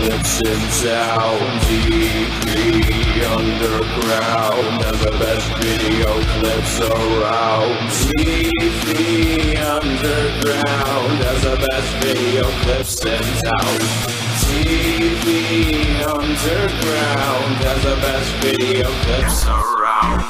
clips in town. TV underground has the best video clips around. TV underground has the best video clips in town. TV underground has the best video clips around.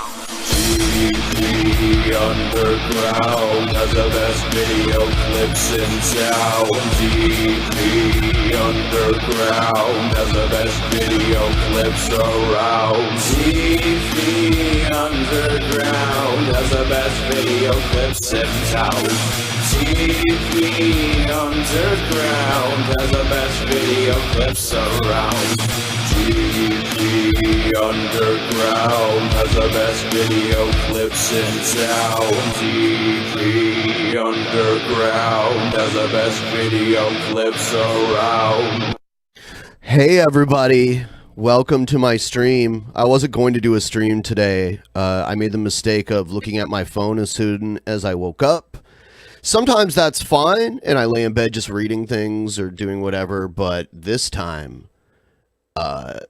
TV underground has the best video clips in town. TV underground has the best video clips around. TV underground has the best video clips in town. TV underground has the best video clips around. TV underground has the best video clips in town. TV underground has the best video clips around. Hey everybody, welcome to my stream. I wasn't going to do a stream today. I made the mistake of looking at my phone as soon as I woke up. Sometimes that's fine, and I lay in bed just reading things or doing whatever, but this time, I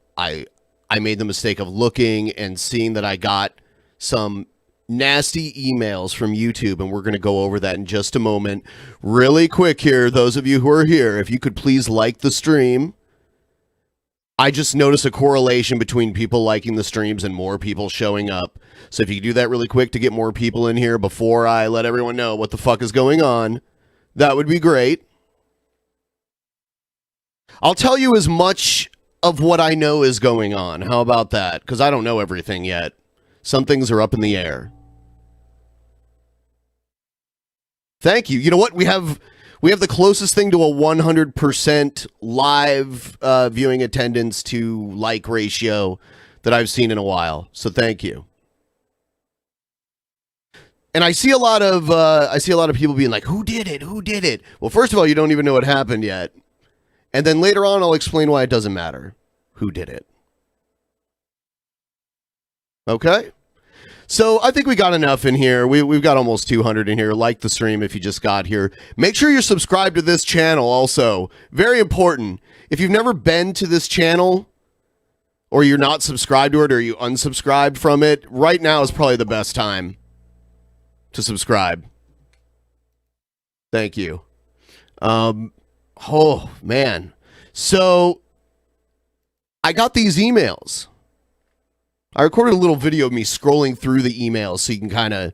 made the mistake of looking and seeing that I got some nasty emails from YouTube, and we're going to go over that in just a moment. Really quick here, those of you who are here, if you could please like the stream. I just noticed a correlation between people liking the streams and more people showing up. So if you could do that really quick to get more people in here before I let everyone know what the fuck is going on, that would be great. I'll tell you as much of what I know is going on. How about that? Because I don't know everything yet. Some things are up in the air. Thank you. You know what? We have the closest thing to a 100% live viewing attendance to like ratio that I've seen in a while. So thank you. And I see a lot of people being like, "Who did it? Who did it?" Well, first of all, you don't even know what happened yet. And then later on, I'll explain why it doesn't matter who did it. Okay? So I think we got enough in here. We've got almost 200 in here. Like the stream if you just got here. Make sure you're subscribed to this channel also. Very important. If you've never been to this channel, or you're not subscribed to it, or you unsubscribed from it, right now is probably the best time to subscribe. Thank you. Oh, man. So, I got these emails. I recorded a little video of me scrolling through the emails so you can kind of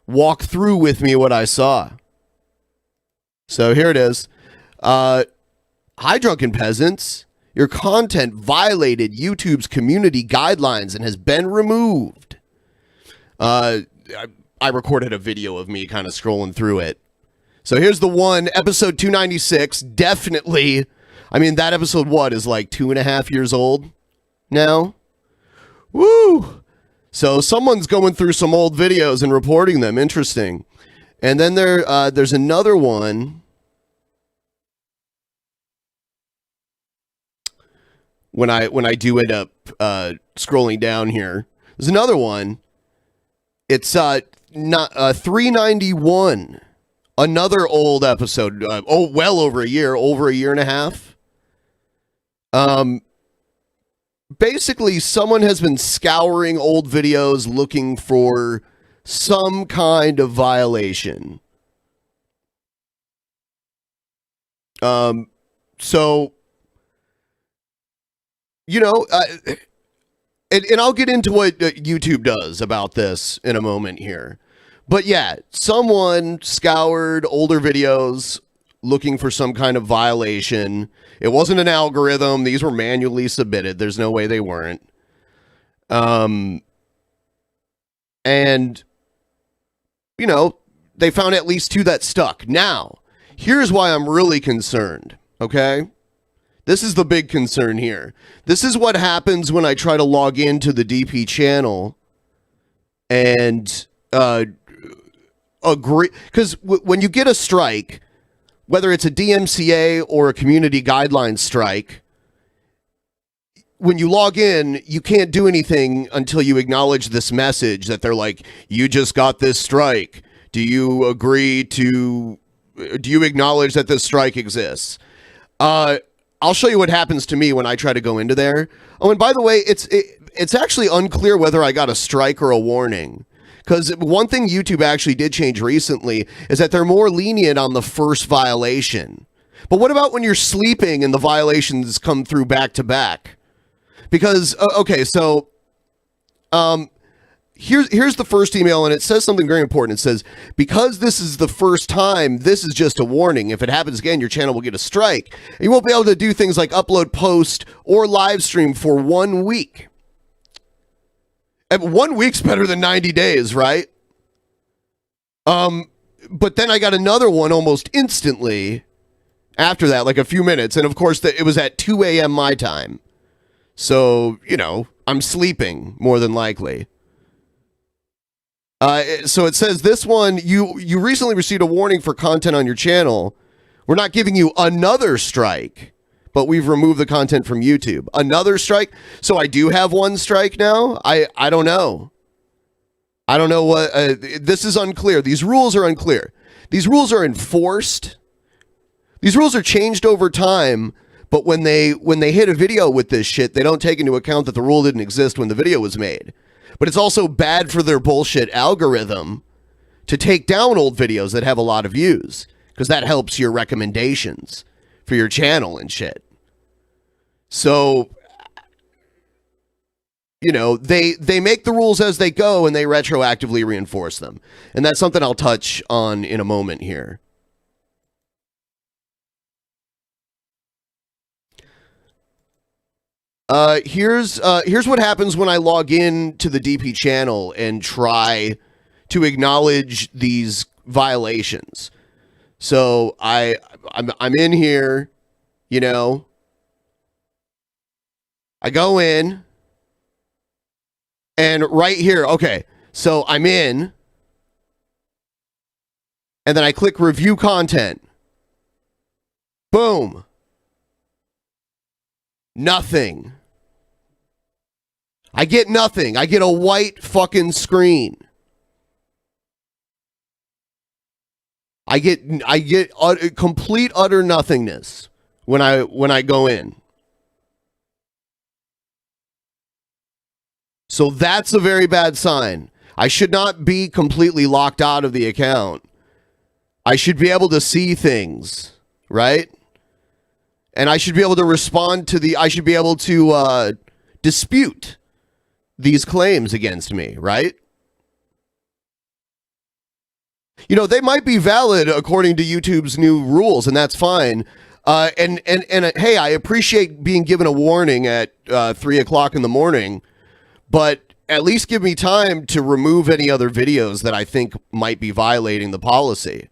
walk through with me what I saw. So, here it is. Hi, Drunken Peasants. Your content violated YouTube's community guidelines and has been removed. I recorded a video of me kind of scrolling through it. So here's the one, episode 296, definitely, I mean, that episode, what, is like 2.5 years old now? Woo! So someone's going through some old videos and reporting them, interesting. And then there's another one. When I do end up scrolling down here, there's another one. It's 391. Another old episode. Well over a year and a half. Basically, someone has been scouring old videos looking for some kind of violation. So, you know, and I'll get into what YouTube does about this in a moment here. But yeah, someone scoured older videos looking for some kind of violation. It wasn't an algorithm. These were manually submitted. There's no way they weren't. And, you know, they found at least 2 that stuck. Now, here's why I'm really concerned, okay? This is the big concern here. This is what happens when I try to log into the DP channel and agree, because when you get a strike, whether it's a DMCA or a community guidelines strike, when you log in, you can't do anything until you acknowledge this message that they're like, you just got this strike. Do you agree to, do you acknowledge that this strike exists? I'll show you what happens to me when I try to go into there. Oh, and by the way, it's actually unclear whether I got a strike or a warning. Because one thing YouTube actually did change recently is that they're more lenient on the first violation. But what about when you're sleeping and the violations come through back to back? Because, okay, so here's the first email, and it says something very important. It says, because this is the first time, this is just a warning. If it happens again, your channel will get a strike. You won't be able to do things like upload, post, or live stream for 1 week. And 1 week's better than 90 days, right? But then I got another one almost instantly after that, like a few minutes. And of course, it was at 2 a.m. my time. So, you know, I'm sleeping more than likely. So it says this one, you recently received a warning for content on your channel. We're not giving you another strike, but we've removed the content from YouTube. Another strike? So I do have one strike now? I don't know. I don't know what, this is unclear. These rules are unclear. These rules are enforced. These rules are changed over time, but when they hit a video with this shit, they don't take into account that the rule didn't exist when the video was made. But it's also bad for their bullshit algorithm to take down old videos that have a lot of views, because that helps your recommendations for your channel and shit. So, you know, they make the rules as they go and they retroactively reinforce them. And that's something I'll touch on in a moment here. Here's what happens when I log in to the DP channel and try to acknowledge these violations. So I'm in here, you know. I go in, and right here, okay, so I'm in, and then I click review content. Boom. Nothing. I get nothing. I get a white fucking screen. I get complete utter nothingness when I go in. So that's a very bad sign. I should not be completely locked out of the account. I should be able to see things, right? And I should be able to respond to I should be able to dispute these claims against me, right? You know, they might be valid according to YouTube's new rules, and that's fine. And hey, I appreciate being given a warning at 3 o'clock in the morning, but at least give me time to remove any other videos that I think might be violating the policy.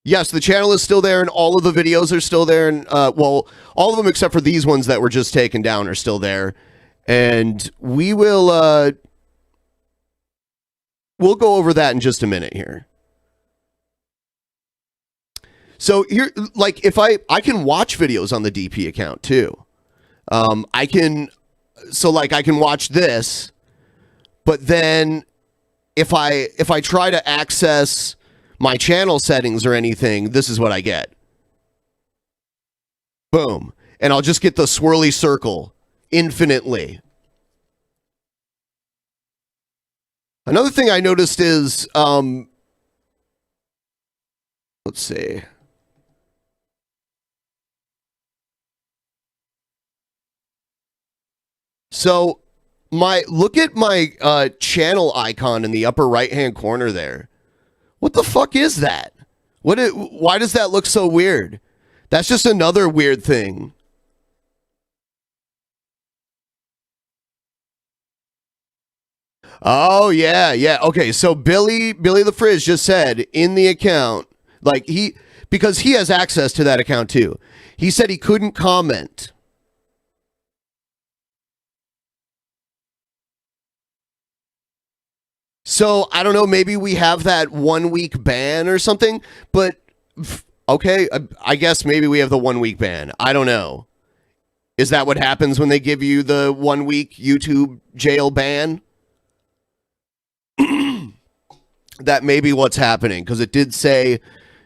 Yes, the channel is still there, and all of the videos are still there, and well, all of them except for these ones that were just taken down are still there. And we will we'll go over that in just a minute here. So here, like, if I can watch videos on the DP account too. I can watch this, but then if I try to access my channel settings or anything, this is what I get. Boom. And I'll just get the swirly circle infinitely. Another thing I noticed is, let's see. So look at my channel icon in the upper right-hand corner there. What the fuck is that? Why does that look so weird? That's just another weird thing. Oh, yeah. Okay, so Billy the Fridge just said in the account, like because he has access to that account too. He said he couldn't comment. So, I don't know, maybe we have that 1 week ban or something, but okay, I guess maybe we have the 1 week ban. I don't know. Is that what happens when they give you the 1 week YouTube jail ban? That may be what's happening, because it did say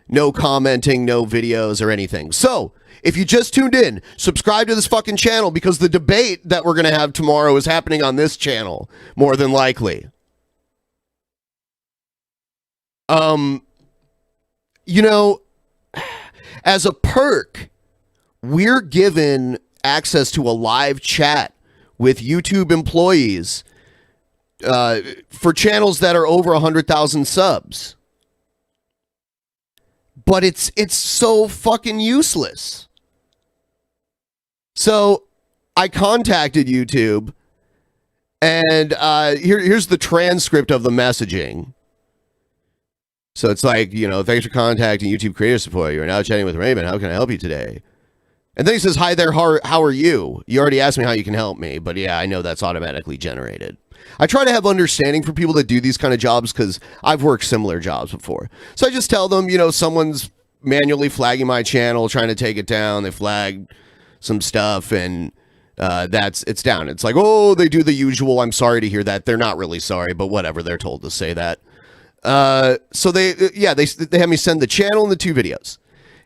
no commenting, no videos or anything. So, if you just tuned in, subscribe to this fucking channel because the debate that we're going to have tomorrow is happening on this channel, more than likely. You know, as a perk, we're given access to a live chat with YouTube employees for channels that are over 100,000 subs. But it's so fucking useless. So I contacted YouTube, and here's the transcript of the messaging. So it's like, you know, thanks for contacting YouTube Creator Support. You're now chatting with Raymond. How can I help you today? And then he says, hi there, how are you? You already asked me how you can help me, but yeah, I know that's automatically generated. I try to have understanding for people that do these kind of jobs because I've worked similar jobs before. So I just tell them, you know, someone's manually flagging my channel, trying to take it down. They flagged some stuff, and it's down. It's like, oh, they do the usual. I'm sorry to hear that. They're not really sorry, but whatever. They're told to say that. So they have me send the channel and the 2 videos.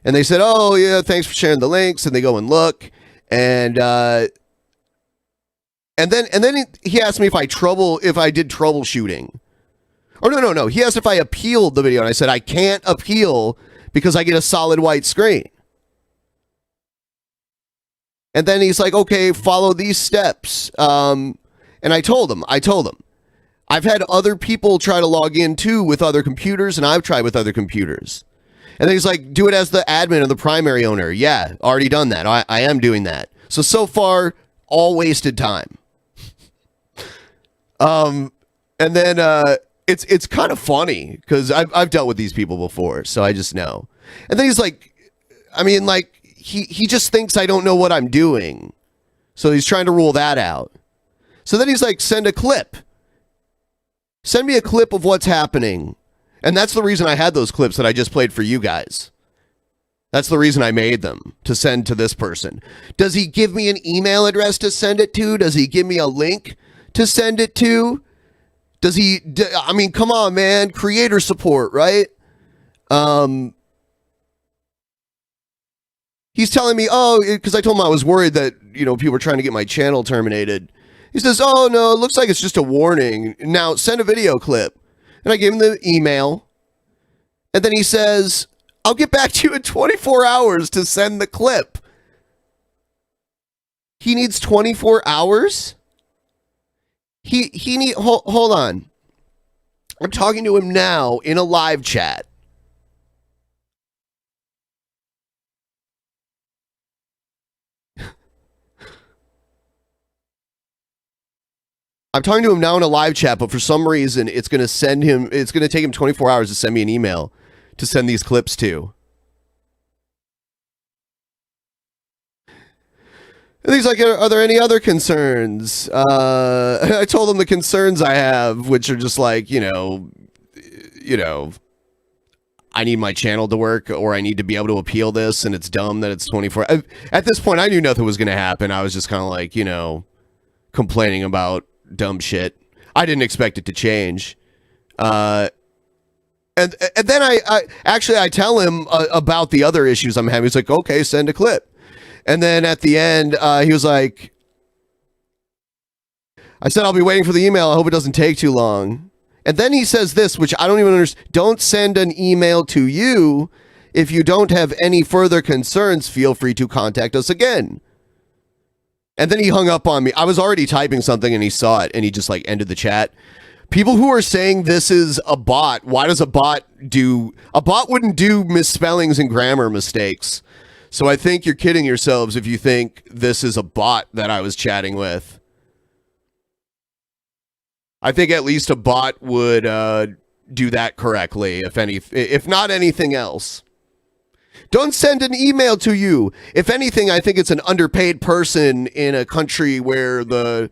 And they said, oh, yeah, thanks for sharing the links. And they go and look. And then he asked me if I did troubleshooting. Or no. He asked if I appealed the video. And I said, I can't appeal because I get a solid white screen. And then he's like, okay, follow these steps. And I told him, I've had other people try to log in too with other computers, and I've tried with other computers. And then he's like, do it as the admin or the primary owner. Yeah, already done that. I am doing that. So far, all wasted time. And then it's kind of funny because I've dealt with these people before, so I just know. And then he's like, I mean, like, he just thinks I don't know what I'm doing. So he's trying to rule that out. So then he's like, send a clip. Send me a clip of what's happening. And that's the reason I had those clips that I just played for you guys. That's the reason I made them, to send to this person. Does he give me an email address to send it to? Does he give me a link to send it to? Does he, I mean, come on, man. Creator support, right? He's telling me, oh, because I told him I was worried that, you know, people were trying to get my channel terminated. He says, oh, no, it looks like it's just a warning. Now, send a video clip. And I gave him the email. And then he says, I'll get back to you in 24 hours to send the clip. He needs 24 hours? Hold on. I'm talking to him now in a live chat. I'm talking to him now in a live chat, but for some reason, it's going to take him 24 hours to send me an email to send these clips to. And he's like, are there any other concerns? I told him the concerns I have, which are just like, you know, I need my channel to work, or I need to be able to appeal this, and it's dumb that it's 24. At this point, I knew nothing was going to happen. I was just kind of like, you know, complaining about dumb shit. I didn't expect it to change. And then I tell him about the other issues I'm having. He's like, okay, send a clip. And then at the end, he was like, I said, I'll be waiting for the email. I hope it doesn't take too long. And then he says this, which I don't even understand. Don't send an email to you. If you don't have any further concerns, feel free to contact us again. And then he hung up on me. I was already typing something and he saw it and he just like ended the chat. People who are saying this is a bot, why does a bot wouldn't do misspellings and grammar mistakes. So I think you're kidding yourselves if you think this is a bot that I was chatting with. I think at least a bot would do that correctly, if not anything else. Don't send an email to you. If anything, I think it's an underpaid person in a country where the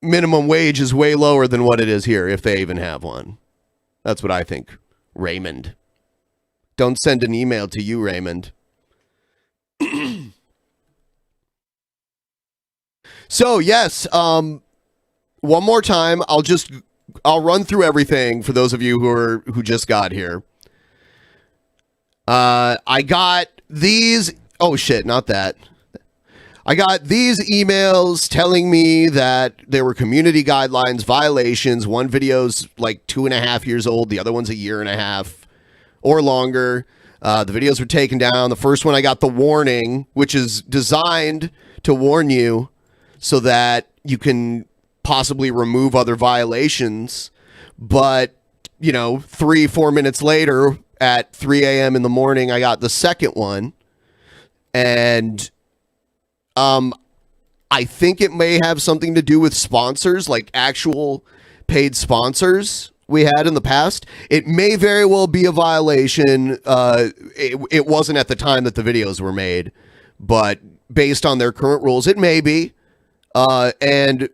minimum wage is way lower than what it is here, if they even have one. That's what I think, Raymond. Don't send an email to you, Raymond. So, yes, one more time, I'll just I'll run through everything for those of you who just got here. I got these. Oh shit, not that. I got these emails telling me that there were community guidelines violations. One video's like 2.5 years old. The other one's 1.5 years or longer. The videos were taken down. The first one, I got the warning, which is designed to warn you so that you can possibly remove other violations. But, 3-4 minutes later at 3 a.m. in the morning, I got the second one. And I think it may have something to do with sponsors, like actual paid sponsors we had in the past. It may very well be a violation. It wasn't at the time that the videos were made, but based on their current rules, it may be. And,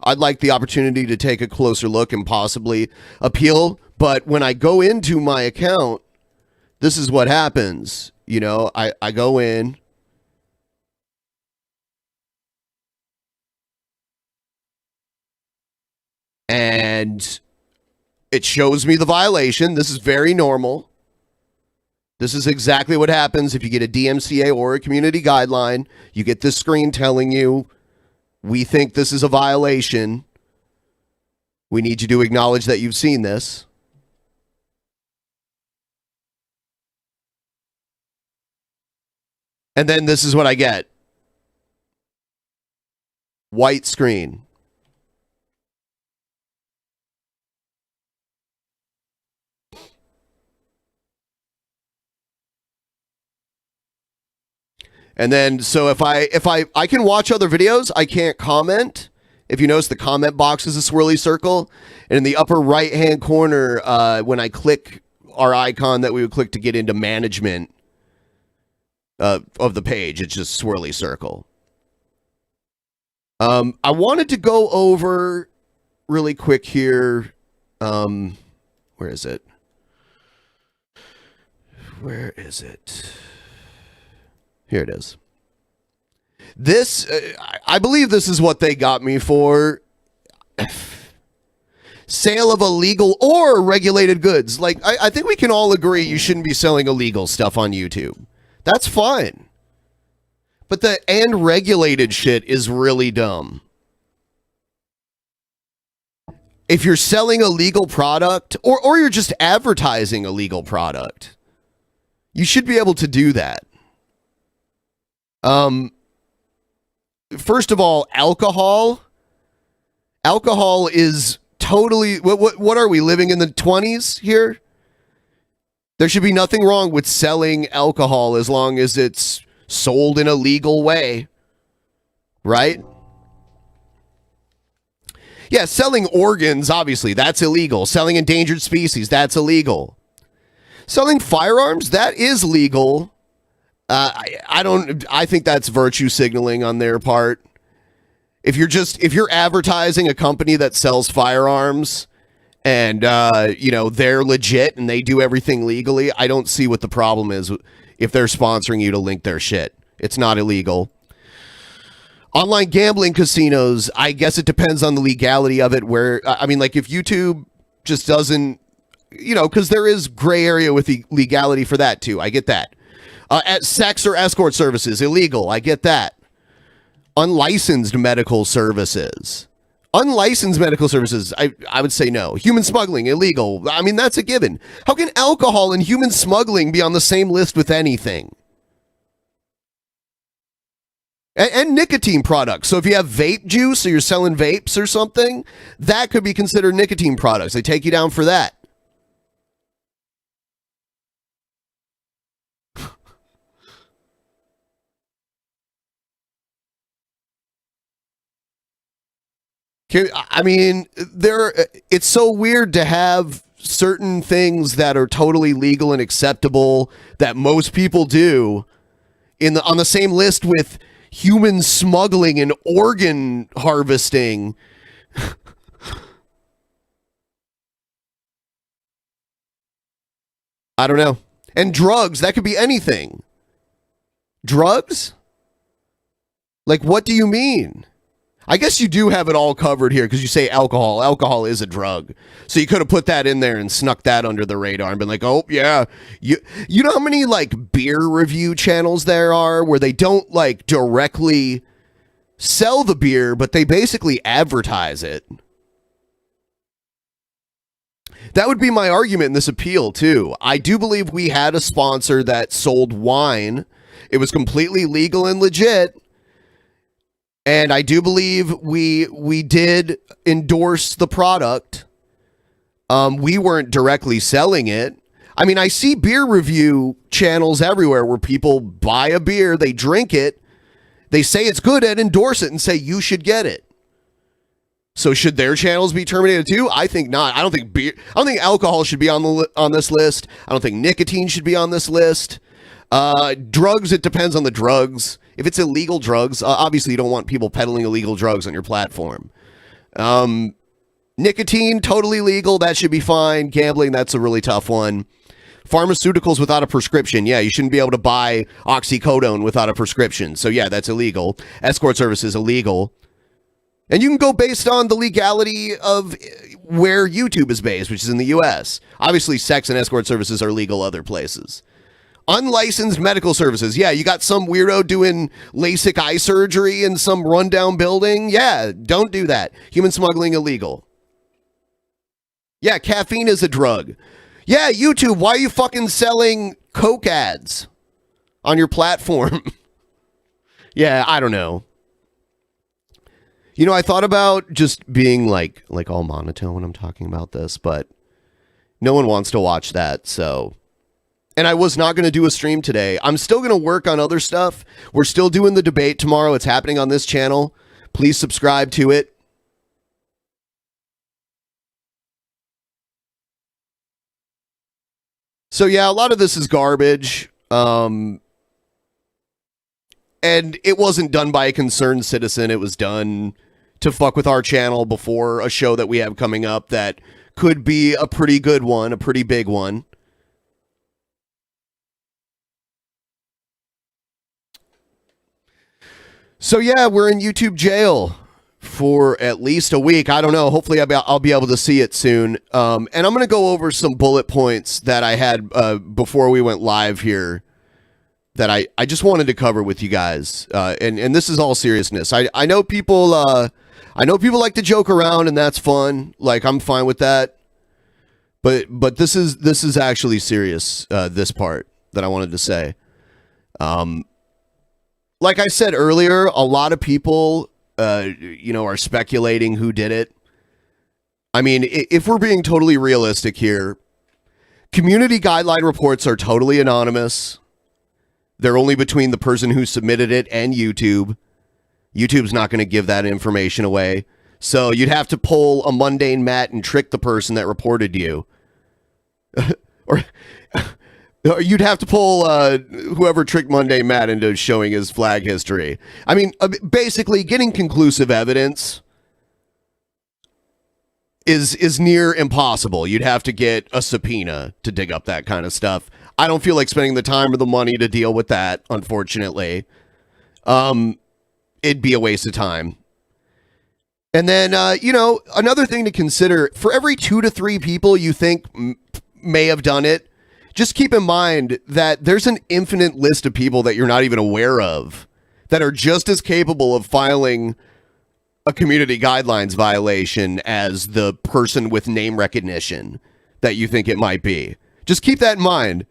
I'd like the opportunity to take a closer look and possibly appeal. But when I go into my account, this is what happens. I go in. And it shows me the violation. This is very normal. This is exactly what happens if you get a DMCA or a community guideline. You get this screen telling you, we think this is a violation. We need you to acknowledge that you've seen this. And then this is what I get. White screen. And then, so if I can watch other videos, I can't comment. If you notice, the comment box is a swirly circle. And in the upper right-hand corner, when I click our icon that we would click to get into management of the page, it's just swirly circle. I wanted to go over really quick here. Where is it? Where is it? Here it is. This, I believe this is what they got me for. Sale of illegal or regulated goods. Like, I think we can all agree you shouldn't be selling illegal stuff on YouTube. That's fine. But the and regulated shit is really dumb. If you're selling a legal product, or you're just advertising a legal product, you should be able to do that. First of all, alcohol is totally, what are we, living in the 20s here? There should be nothing wrong with selling alcohol as long as it's sold in a legal way, right? Yeah, selling organs, obviously, that's illegal. Selling endangered species, that's illegal. Selling firearms, that is legal. I think that's virtue signaling on their part. If you're advertising a company that sells firearms and, they're legit and they do everything legally, I don't see what the problem is if they're sponsoring you to link their shit. It's not illegal. Online gambling casinos, I guess it depends on the legality of it, where, if YouTube just doesn't, because there is gray area with the legality for that too. I get that. At sex or escort services, illegal. I get that. Unlicensed medical services. Unlicensed medical services, I would say no. Human smuggling, illegal. That's a given. How can alcohol and human smuggling be on the same list with anything? And nicotine products. So if you have vape juice or you're selling vapes or something, that could be considered nicotine products. They take you down for that. It's so weird to have certain things that are totally legal and acceptable that most people do on the same list with human smuggling and organ harvesting. I don't know. And drugs, that could be anything. Drugs? Like, what do you mean? I guess you do have it all covered here because you say alcohol. Alcohol is a drug. So you could have put that in there and snuck that under the radar and been like, oh, yeah. You know how many, like, beer review channels there are where they don't, like, directly sell the beer, but they basically advertise it? That would be my argument in this appeal, too. I do believe we had a sponsor that sold wine. It was completely legal and legit. And I do believe we did endorse the product. We weren't directly selling it. I mean, I see beer review channels everywhere where people buy a beer, they drink it, they say it's good and endorse it and say you should get it. So should their channels be terminated too? I think not. I don't think alcohol should be on this list. I don't think nicotine should be on this list. Drugs, it depends on the drugs. If it's illegal drugs, obviously you don't want people peddling illegal drugs on your platform. Nicotine, totally legal. That should be fine. Gambling, that's a really tough one. Pharmaceuticals without a prescription. Yeah, you shouldn't be able to buy oxycodone without a prescription. So yeah, that's illegal. Escort service is illegal. And you can go based on the legality of where YouTube is based, which is in the US. Obviously, sex and escort services are legal other places. Unlicensed medical services. Yeah, you got some weirdo doing LASIK eye surgery in some rundown building. Yeah, don't do that. Human smuggling illegal. Yeah, caffeine is a drug. Yeah, YouTube, why are you fucking selling Coke ads on your platform? Yeah, I don't know. You know, I thought about just being like all monotone when I'm talking about this, but no one wants to watch that, so. And I was not going to do a stream today. I'm still going to work on other stuff. We're still doing the debate tomorrow. It's happening on this channel. Please subscribe to it. So yeah, a lot of this is garbage. And it wasn't done by a concerned citizen. It was done to fuck with our channel before a show that we have coming up that could be a pretty good one, a pretty big one. So yeah, we're in YouTube jail for at least a week. I don't know. Hopefully I'll be able to see it soon. And I'm going to go over some bullet points that I had before we went live here that I just wanted to cover with you guys. And this is all seriousness. I know people like to joke around, and that's fun. Like, I'm fine with that. But this is actually serious, this part that I wanted to say. Like I said earlier, a lot of people are speculating who did it. I mean, if we're being totally realistic here, community guideline reports are totally anonymous. They're only between the person who submitted it and YouTube. YouTube's not going to give that information away. So you'd have to pull a mundane Matt and trick the person that reported you. or you'd have to pull whoever tricked mundane Matt into showing his flag history. I mean, basically getting conclusive evidence is near impossible. You'd have to get a subpoena to dig up that kind of stuff. I don't feel like spending the time or the money to deal with that, unfortunately. It'd be a waste of time. And then, another thing to consider, for every 2 to 3 people you think may have done it, just keep in mind that there's an infinite list of people that you're not even aware of that are just as capable of filing a community guidelines violation as the person with name recognition that you think it might be. Just keep that in mind.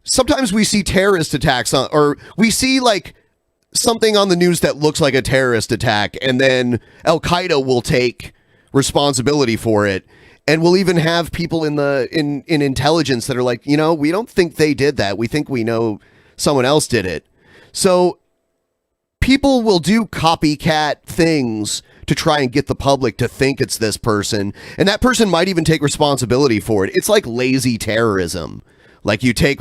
Sometimes we see terrorist attacks or we see like something on the news that looks like a terrorist attack, and then Al-Qaeda will take responsibility for it. And we'll even have people in intelligence that are like, we don't think they did that. We think we know someone else did it. So people will do copycat things to try and get the public to think it's this person. And that person might even take responsibility for it. It's like lazy terrorism. Like you take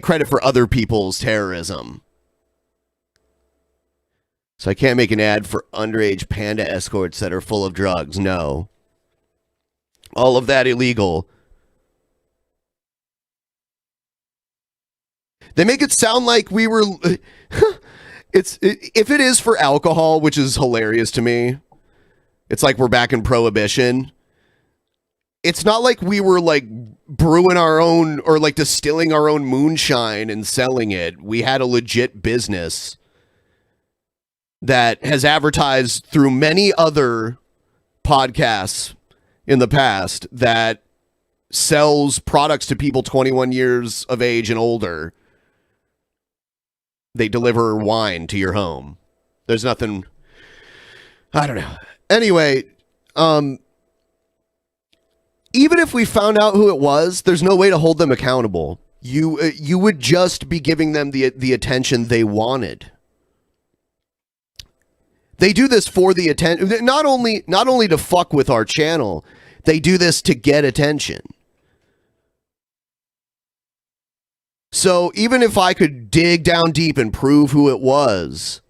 credit for other people's terrorism. So I can't make an ad for underage panda escorts that are full of drugs. No. All of that illegal. They make it sound like we were... If it is for alcohol, which is hilarious to me, it's like we're back in Prohibition. It's not like we were like brewing our own or like distilling our own moonshine and selling it. We had a legit business that has advertised through many other podcasts in the past that sells products to people 21 years of age and older. They deliver wine to your home. There's nothing, I don't know. Anyway, even if we found out who it was, there's no way to hold them accountable. You would just be giving them the attention they wanted. They do this for the attention, not only to fuck with our channel, they do this to get attention. So even if I could dig down deep and prove who it was,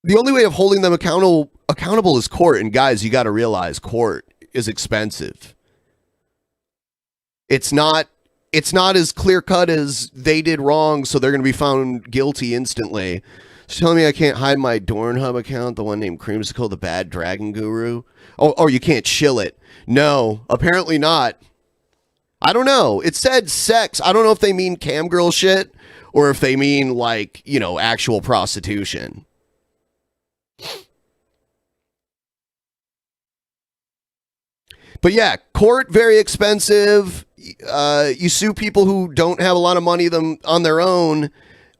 the only way of holding them accountable is court. And guys, you got to realize court is expensive. It's not as clear cut as they did wrong, so they're going to be found guilty instantly. She's telling me I can't hide my Dornhub account, the one named Creamsicle, the bad dragon guru. Oh, you can't shill it. No, apparently not. I don't know. It said sex. I don't know if they mean cam girl shit or if they mean like, actual prostitution. But yeah, court, very expensive. You sue people who don't have a lot of money on their own.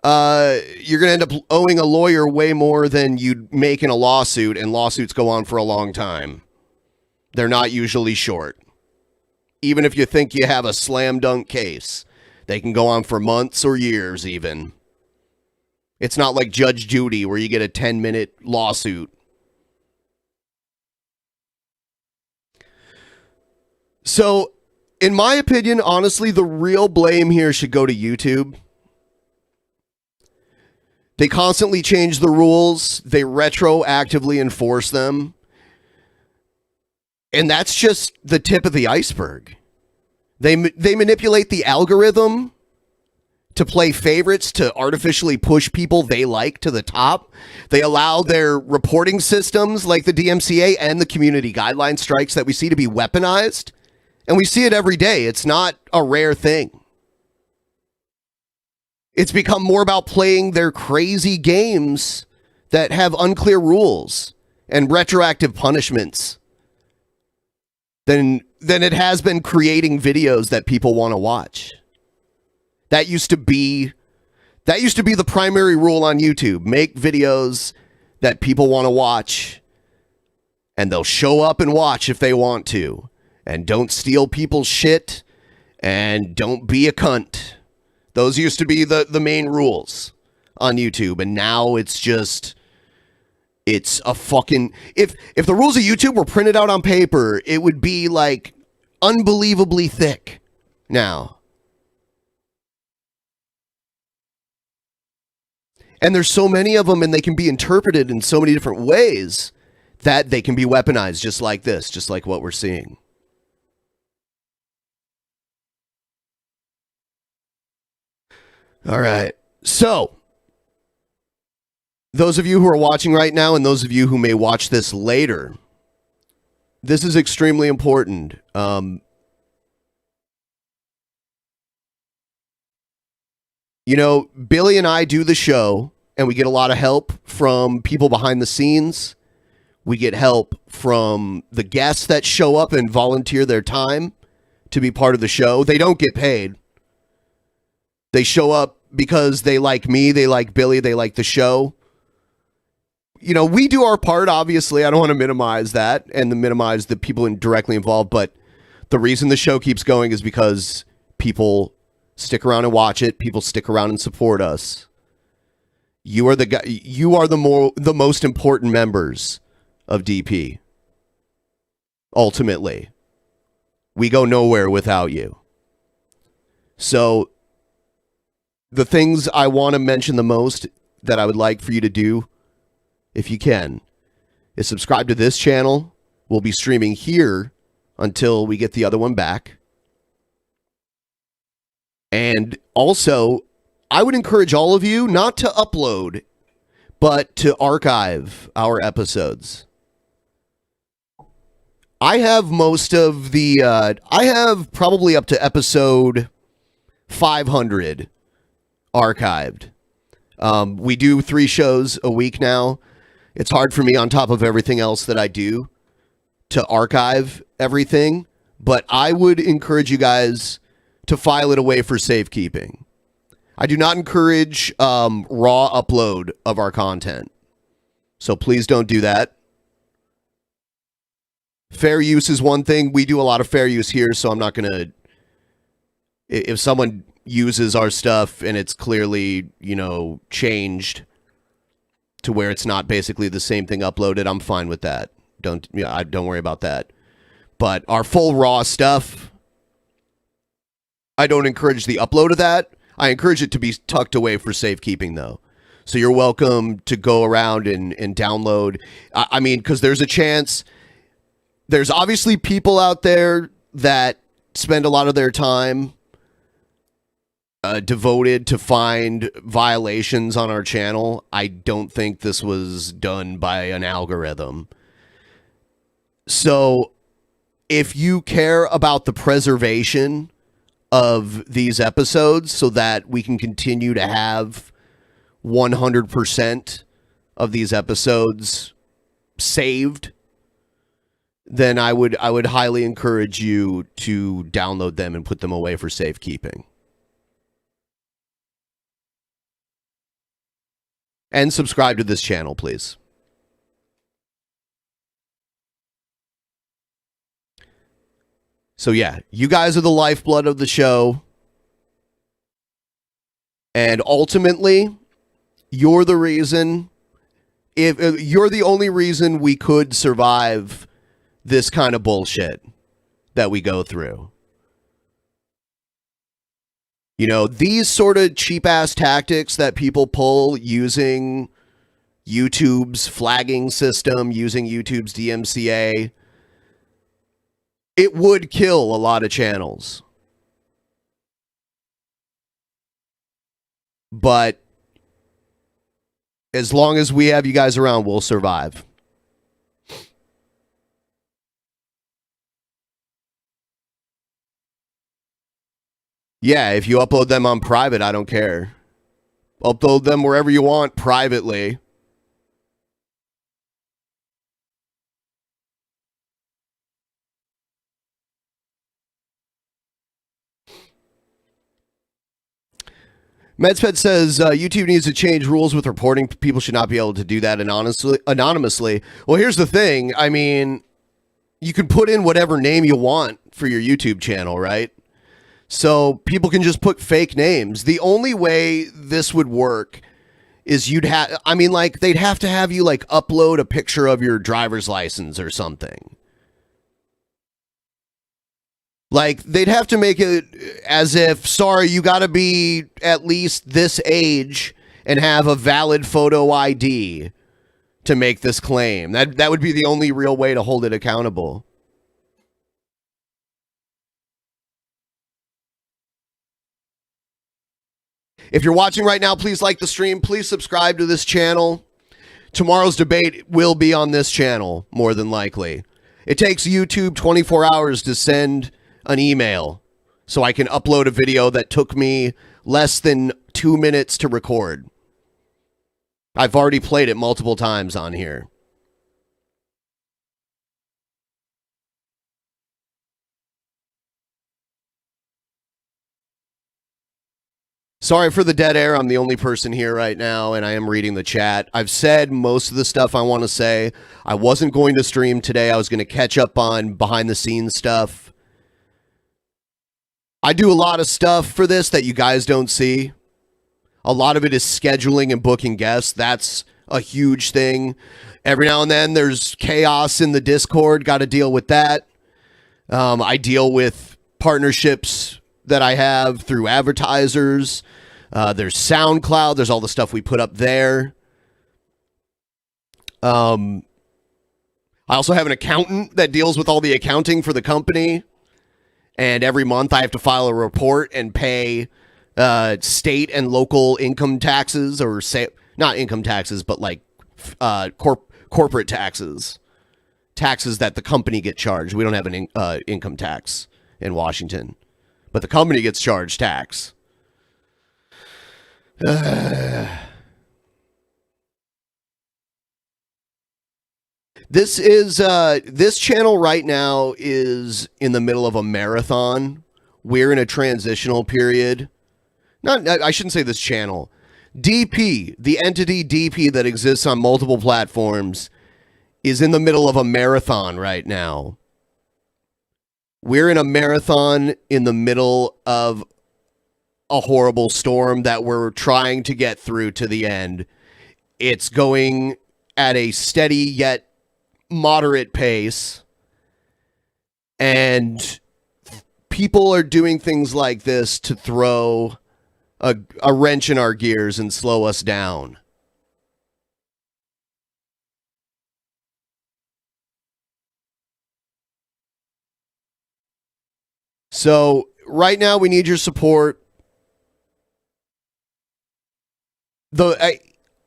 You're going to end up owing a lawyer way more than you'd make in a lawsuit, and lawsuits go on for a long time. They're not usually short. Even if you think you have a slam dunk case, they can go on for months or years even. It's not like Judge Judy where you get a 10-minute lawsuit. So, in my opinion, honestly, the real blame here should go to YouTube. They constantly change the rules. They retroactively enforce them. And that's just the tip of the iceberg. They manipulate the algorithm to play favorites, to artificially push people they like to the top. They allow their reporting systems like the DMCA and the community guideline strikes that we see to be weaponized. And we see it every day. It's not a rare thing. It's become more about playing their crazy games that have unclear rules and retroactive punishments than it has been creating videos that people want to watch. That used to be the primary rule on YouTube. Make videos that people want to watch, and they'll show up and watch if they want to. And don't steal people's shit, and don't be a cunt. Those used to be the main rules on YouTube, and now it's a fucking... If the rules of YouTube were printed out on paper, it would be, like, unbelievably thick now. And there's so many of them, and they can be interpreted in so many different ways that they can be weaponized just like this, just like what we're seeing. All right. So, those of you who are watching right now and those of you who may watch this later, this is extremely important. Billy and I do the show, and we get a lot of help from people behind the scenes. We get help from the guests that show up and volunteer their time to be part of the show. They don't get paid. They show up because they like me, they like Billy, they like the show. We do our part, obviously. I don't want to minimize that and minimize the people directly involved, but the reason the show keeps going is because people stick around and watch it. People stick around and support us. You are the most important members of DP. Ultimately, we go nowhere without you. So, the things I want to mention the most that I would like for you to do, if you can, is subscribe to this channel. We'll be streaming here until we get the other one back. And also, I would encourage all of you not to upload, but to archive our episodes. I have most of the, I have probably up to episode 500 archived. We do 3 shows a week now. It's hard for me on top of everything else that I do to archive everything, but I would encourage you guys to file it away for safekeeping. I do not encourage raw upload of our content, so please don't do that. Fair use is one thing. We do a lot of fair use here, so I'm not going to... If someone uses our stuff and it's clearly, you know, changed to where it's not basically the same thing uploaded, I'm fine with that. Don't worry about that. But our full raw stuff, I don't encourage the upload of that. I encourage it to be tucked away for safekeeping, though. So you're welcome to go around and download. I mean, because there's a chance... There's obviously people out there that spend a lot of their time devoted to find violations on our channel. I don't think this was done by an algorithm. So if you care about the preservation of these episodes so that we can continue to have 100% of these episodes saved, then I would highly encourage you to download them and put them away for safekeeping. And subscribe to this channel, please. So yeah, you guys are the lifeblood of the show. And ultimately, you're the reason, if you're the only reason we could survive this kind of bullshit that we go through. You know, these sort of cheap-ass tactics that people pull using YouTube's flagging system, using YouTube's DMCA, it would kill a lot of channels. But as long as we have you guys around, we'll survive. Yeah, if you upload them on private, I don't care. Upload them wherever you want privately. MedSped says YouTube needs to change rules with reporting. People should not be able to do that anonymously. Well, here's the thing. I mean, you can put in whatever name you want for your YouTube channel, right? So people can just put fake names. The only way this would work is you'd have, I mean, like, they'd have to have you, like, upload a picture of your driver's license or something. Like, they'd have to make it as if, sorry, you got to be at least this age and have a valid photo ID to make this claim. That would be the only real way to hold it accountable. If you're watching right now, please like the stream. Please subscribe to this channel. Tomorrow's debate will be on this channel, more than likely. It takes YouTube 24 hours to send an email, so I can upload a video that took me less than 2 minutes to record. I've already played it multiple times on here. Sorry for the dead air. I'm the only person here right now, and I am reading the chat. I've said most of the stuff I want to say. I wasn't going to stream today. I was going to catch up on behind-the-scenes stuff. I do a lot of stuff for this that you guys don't see. A lot of it is scheduling and booking guests. That's a huge thing. Every now and then, there's chaos in the Discord. Got to deal with that. I deal with partnerships that I have through advertisers. There's SoundCloud. There's all the stuff we put up there. I also have an accountant that deals with all the accounting for the company. And every month I have to file a report and pay state and local income taxes, or not income taxes, but like corporate taxes that the company get charged. We don't have an income tax in Washington, but the company gets charged tax. This channel right now is in the middle of a marathon. We're in a transitional period. I shouldn't say this channel. DP, the entity DP that exists on multiple platforms, is in the middle of a marathon right now. We're in a marathon in the middle of a horrible storm that we're trying to get through to the end. It's going at a steady yet moderate pace, and people are doing things like this to throw a wrench in our gears and slow us down. So right now we need your support.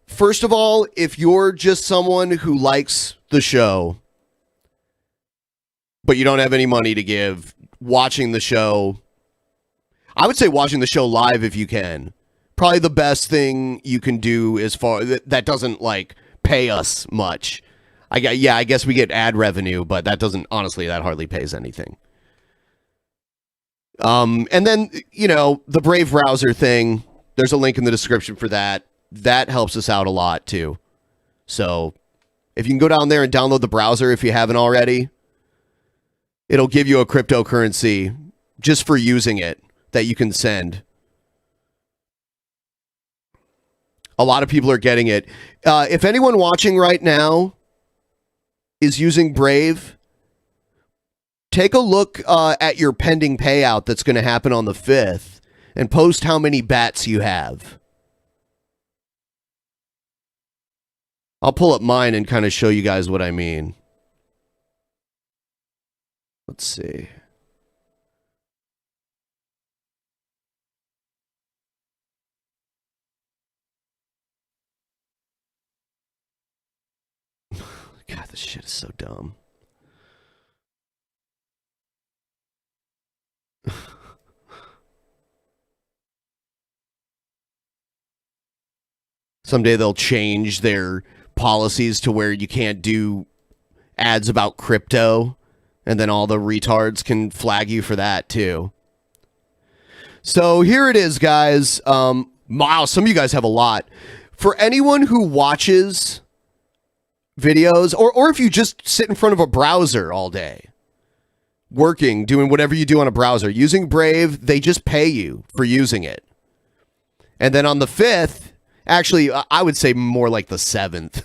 First of all, if you're just someone who likes the show, but you don't have any money to give, watching the show, I would say watching the show live if you can. Probably the best thing you can do as far that doesn't like pay us much. I guess we get ad revenue, but that doesn't, honestly, that hardly pays anything. And then, the Brave browser thing, there's a link in the description for that. That helps us out a lot too. So if you can go down there and download the browser if you haven't already, it'll give you a cryptocurrency just for using it that you can send. A lot of people are getting it. If anyone watching right now is using Brave, take a look at your pending payout that's going to happen on the 5th and post how many bats you have. I'll pull up mine and kind of show you guys what I mean. Let's see. God, this shit is so dumb. Someday they'll change their policies to where you can't do ads about crypto, and then all the retards can flag you for that too. So here it is, guys. Wow, some of you guys have a lot. For anyone who watches videos, or if you just sit in front of a browser all day, working, doing whatever you do on a browser, using Brave, they just pay you for using it. And then on the 5th, actually, I would say more like the 7th,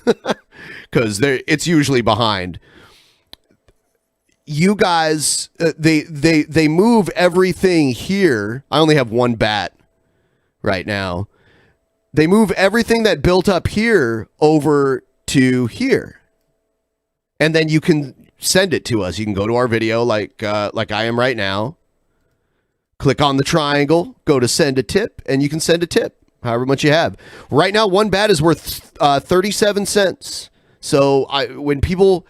because it's usually behind. You guys, they move everything here. I only have one bat right now. They move everything that built up here over to here, and then you can send it to us. You can go to our video like I am right now. Click on the triangle, go to send a tip, and you can send a tip. However much you have. Right now, one bat is worth 37 cents. So when people...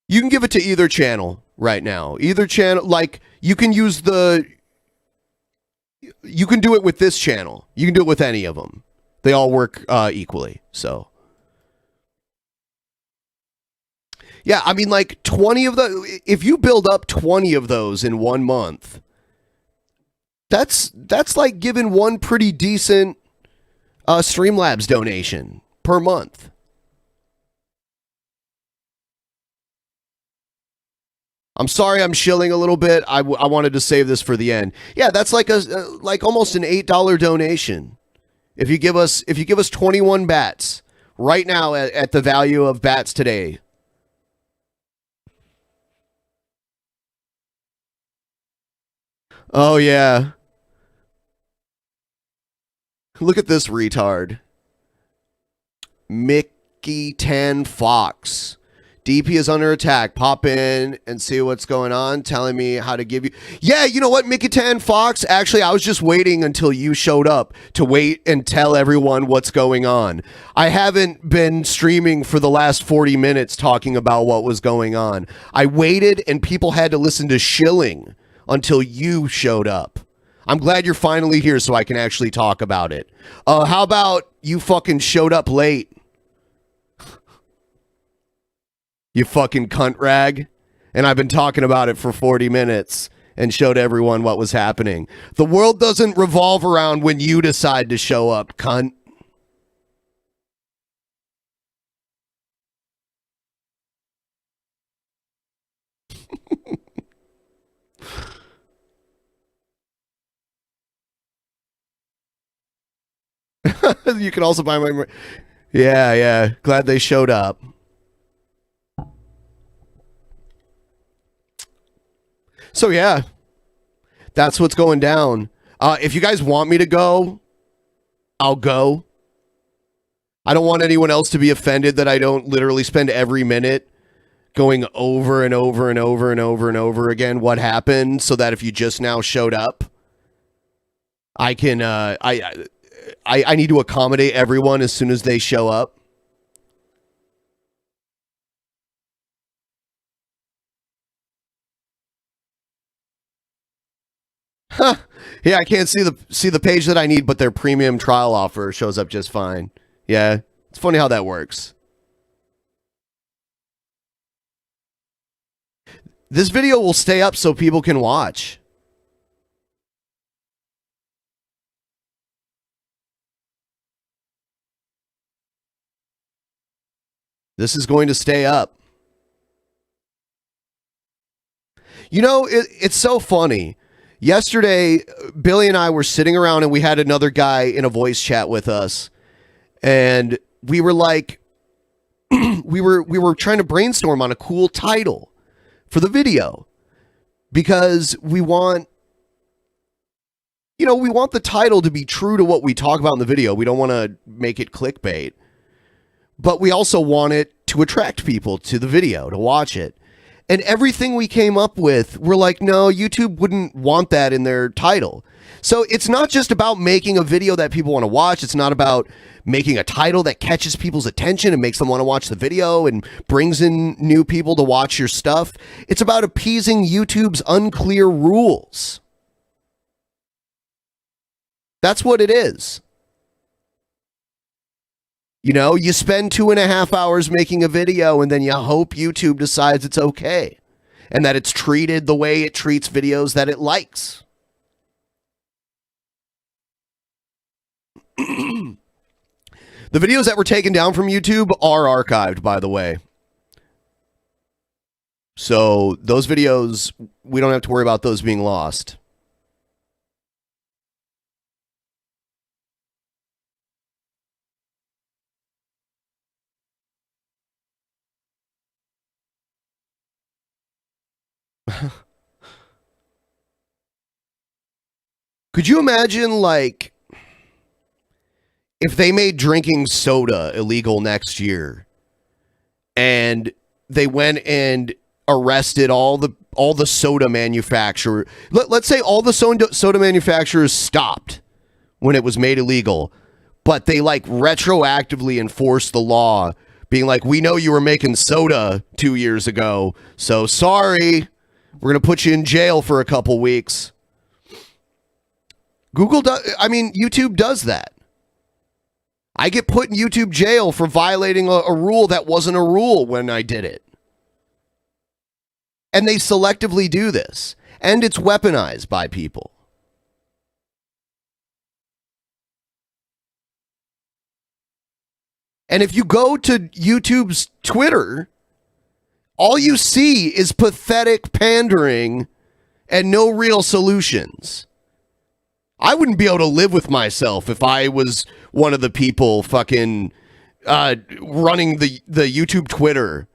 You can give it to either channel right now. Either channel, like, you can use the... You can do it with this channel. You can do it with any of them. They all work equally, so... Yeah, I mean, like, 20 of the... If you build up 20 of those in 1 month... That's like giving one pretty decent Streamlabs donation per month. I'm sorry I'm shilling a little bit. I wanted to save this for the end. Yeah, that's like like almost an $8 donation. If you give us 21 bats right now at the value of bats today. Oh yeah. Look at this retard. Mickey 10 Fox. DP is under attack. Pop in and see what's going on. Telling me how to give you. Yeah, you know what, Mikitan Fox? Actually, I was just waiting until you showed up to wait and tell everyone what's going on. I haven't been streaming for the last 40 minutes talking about what was going on. I waited and people had to listen to shilling until you showed up. I'm glad you're finally here so I can actually talk about it. How about you fucking showed up late? You fucking cunt rag. And I've been talking about it for 40 minutes and showed everyone what was happening. The world doesn't revolve around when you decide to show up, cunt. You can also buy my... Yeah. Glad they showed up. So yeah, that's what's going down. If you guys want me to go, I'll go. I don't want anyone else to be offended that I don't literally spend every minute going over and over and over and over and over again what happened, so that if you just now showed up, I can I need to accommodate everyone as soon as they show up. Huh. Yeah, I can't see the page that I need, but their premium trial offer shows up just fine. Yeah, it's funny how that works. This video will stay up so people can watch. This is going to stay up. You know, it's so funny. Yesterday, Billy and I were sitting around and we had another guy in a voice chat with us. And we were like, we were trying to brainstorm on a cool title for the video. Because we want, you know, we want the title to be true to what we talk about in the video. We don't want to make it clickbait. But we also want it to attract people to the video, to watch it. And everything we came up with, we're like, no, YouTube wouldn't want that in their title. So it's not just about making a video that people want to watch. It's not about making a title that catches people's attention and makes them want to watch the video and brings in new people to watch your stuff. It's about appeasing YouTube's unclear rules. That's what it is. You know, you spend 2.5 hours making a video and then you hope YouTube decides it's okay and that it's treated the way it treats videos that it likes. The videos that were taken down from YouTube are archived, by the way. So those videos, we don't have to worry about those being lost. Could you imagine, like, if they made drinking soda illegal next year and they went and arrested all the soda manufacturers? Let's say all the soda manufacturers stopped when it was made illegal, but they like retroactively enforced the law, being like, we know you were making soda 2 years ago, so sorry. We're going to put you in jail for a couple weeks. YouTube does that. I get put in YouTube jail for violating a rule that wasn't a rule when I did it. And they selectively do this. And it's weaponized by people. And if you go to YouTube's Twitter, all you see is pathetic pandering and no real solutions. I wouldn't be able to live with myself if I was one of the people fucking running the YouTube Twitter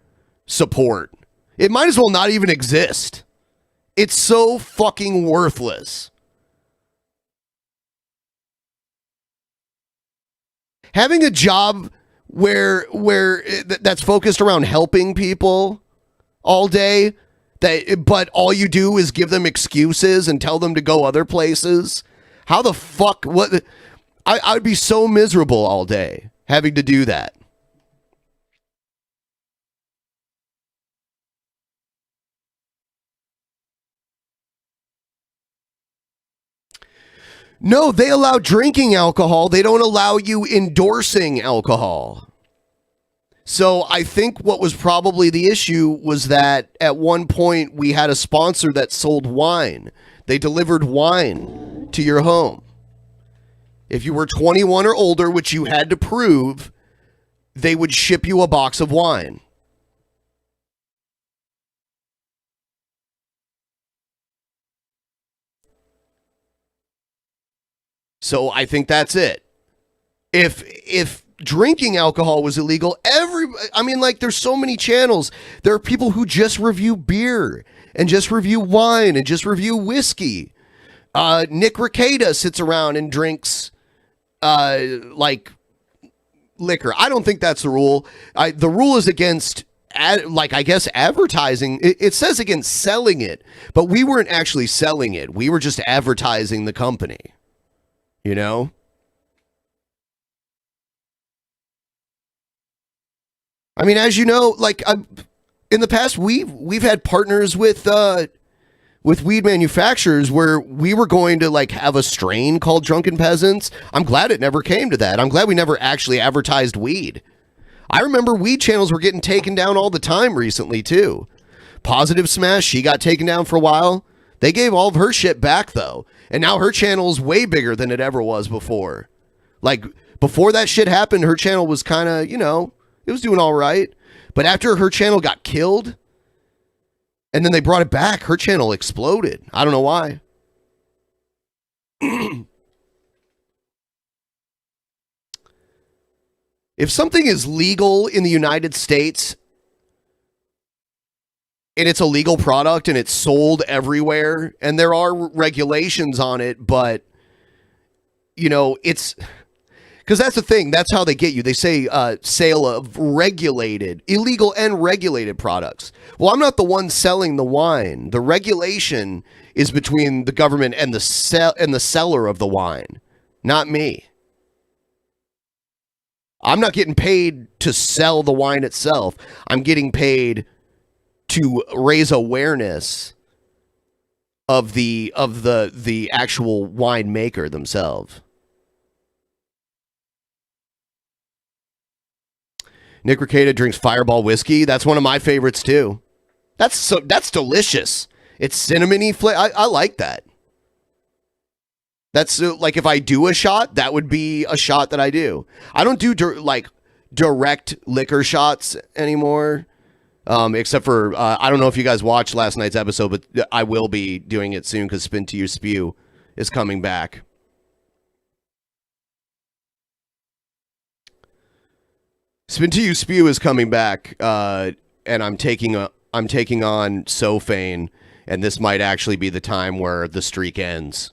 support. It might as well not even exist. It's so fucking worthless. Having a job that's focused around helping people all day, but all you do is give them excuses and tell them to go other places. How the fuck? What? I would be so miserable all day having to do that. No, they allow drinking alcohol. They don't allow you endorsing alcohol. So I think what was probably the issue was that at one point we had a sponsor that sold wine. They delivered wine to your home. If you were 21 or older, which you had to prove, they would ship you a box of wine. So I think that's it. If drinking alcohol was illegal, there's so many channels. There are people who just review beer and just review wine and just review whiskey. Nick Rekieta sits around and drinks liquor. I don't think that's the rule. The rule is against advertising. It says against selling it, but we weren't actually selling it. We were just advertising the company. You know? I mean, as you know, in the past, we've had partners with weed manufacturers where we were going to have a strain called Drunken Peasants. I'm glad it never came to that. I'm glad we never actually advertised weed. I remember weed channels were getting taken down all the time recently too. Positive Smash, she got taken down for a while. They gave all of her shit back though. And now her channel is way bigger than it ever was before. Before that shit happened, her channel was kind of, it was doing all right. But after her channel got killed, and then they brought it back, her channel exploded. I don't know why. If something is legal in the United States, and it's a legal product and it's sold everywhere and there are regulations on it, but it's because that's the thing. That's how they get you. They say sale of illegal and regulated products. Well, I'm not the one selling the wine. The regulation is between the government and the seller of the wine, not me. I'm not getting paid to sell the wine itself. I'm getting paid to raise awareness of the actual winemaker themselves. Nick Rekieta drinks Fireball whiskey. That's one of my favorites too. That's delicious. It's cinnamony flavor. I like that. That's if I do a shot, that would be a shot that I do. I don't do direct liquor shots anymore. Except for, I don't know if you guys watched last night's episode, but I will be doing it soon because Spin to You Spew is coming back. Spin to You Spew is coming back, and I'm taking on Sophane, and this might actually be the time where the streak ends.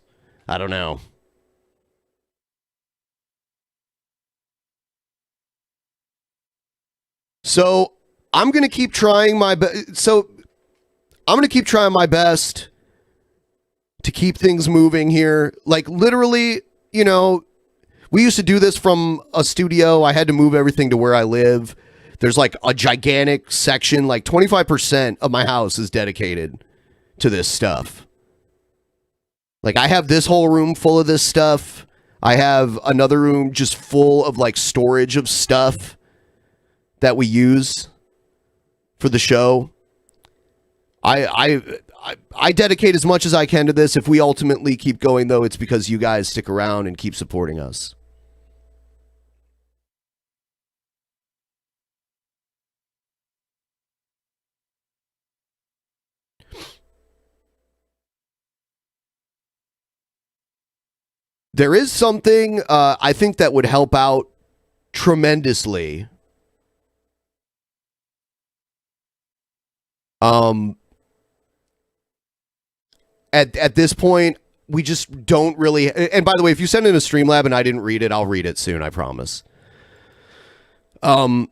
I don't know. So I'm going to keep trying my best. I'm going to keep trying my best to keep things moving here. Literally, we used to do this from a studio. I had to move everything to where I live. There's a gigantic section, 25% of my house is dedicated to this stuff. I have this whole room full of this stuff. I have another room just full of storage of stuff that we use for the show. I dedicate as much as I can to this. If we ultimately keep going, though, it's because you guys stick around and keep supporting us. There is something I think that would help out tremendously. At this point, we just don't really. And by the way, if you send in a Streamlab and I didn't read it, I'll read it soon. I promise. Um,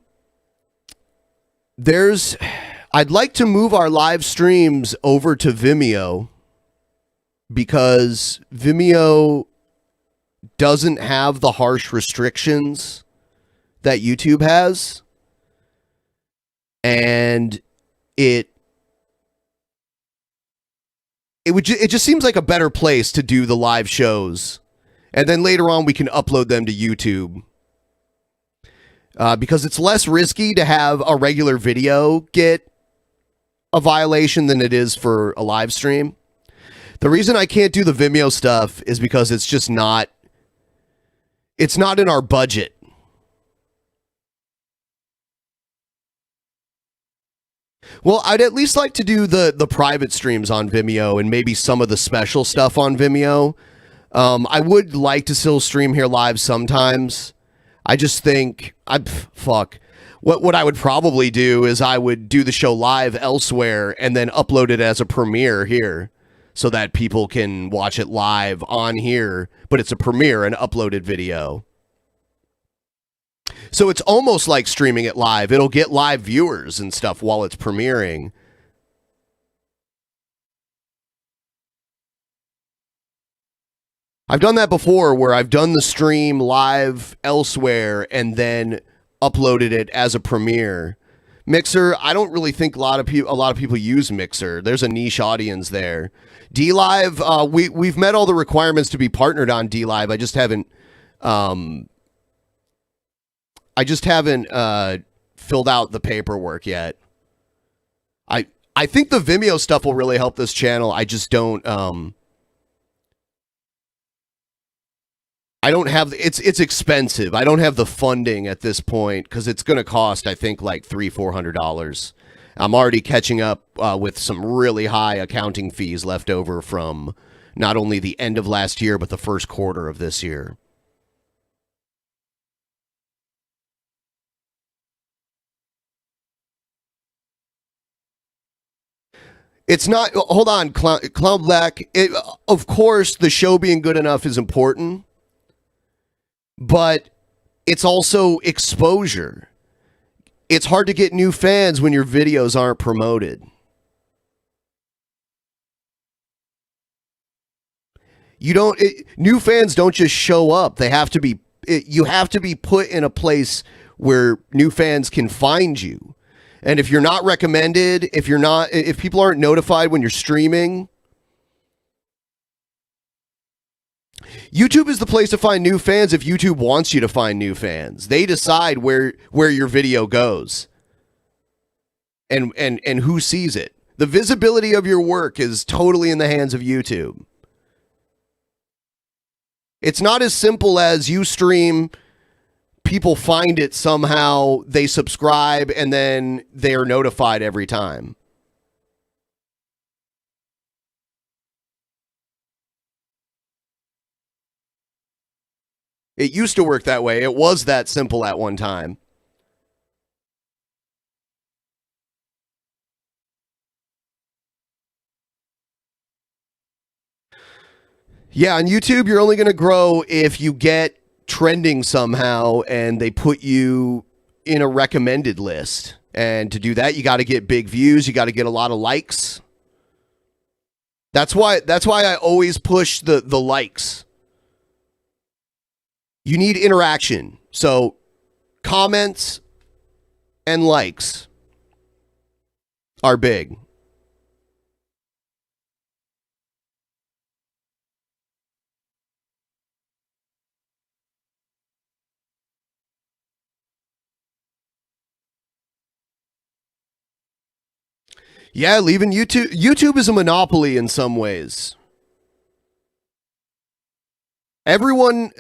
I'd like to move our live streams over to Vimeo because Vimeo doesn't have the harsh restrictions that YouTube has. And it just seems like a better place to do the live shows. And then later on we can upload them to YouTube. Because it's less risky to have a regular video get a violation than it is for a live stream. The reason I can't do the Vimeo stuff is because it's just not in our budget. Well, I'd at least like to do the private streams on Vimeo and maybe some of the special stuff on Vimeo. I would like to still stream here live sometimes. I just think, What I would probably do is I would do the show live elsewhere and then upload it as a premiere here so that people can watch it live on here, but it's a premiere, an uploaded video. So it's almost like streaming it live. It'll get live viewers and stuff while it's premiering. I've done that before where I've done the stream live elsewhere and then uploaded it as a premiere. Mixer, I don't really think a lot of people use Mixer. There's a niche audience there. DLive, we've met all the requirements to be partnered on DLive. I just haven't filled out the paperwork yet. I think the Vimeo stuff will really help this channel. I just don't I don't have it's expensive. I don't have the funding at this point because it's going to cost, I think, like $300-400. I'm already catching up with some really high accounting fees left over from not only the end of last year but the first quarter of this year. It's not. Hold on, Clown Black. Of course, the show being good enough is important. But it's also exposure. It's hard to get new fans when your videos aren't promoted. New fans don't just show up. They have to be, you have to be put in a place where new fans can find you. And if you're not recommended, if people aren't notified when you're streaming, YouTube is the place to find new fans if YouTube wants you to find new fans. They decide where your video goes and who sees it. The visibility of your work is totally in the hands of YouTube. It's not as simple as you stream, people find it somehow, they subscribe, and then they are notified every time. It used to work that way. It was that simple at one time. Yeah, on YouTube, you're only going to grow if you get trending somehow and they put you in a recommended list. And to do that, you got to get big views. You got to get a lot of likes. That's why I always push the likes. You need interaction. So comments and likes are big. Yeah, leaving YouTube. YouTube is a monopoly in some ways. Everyone,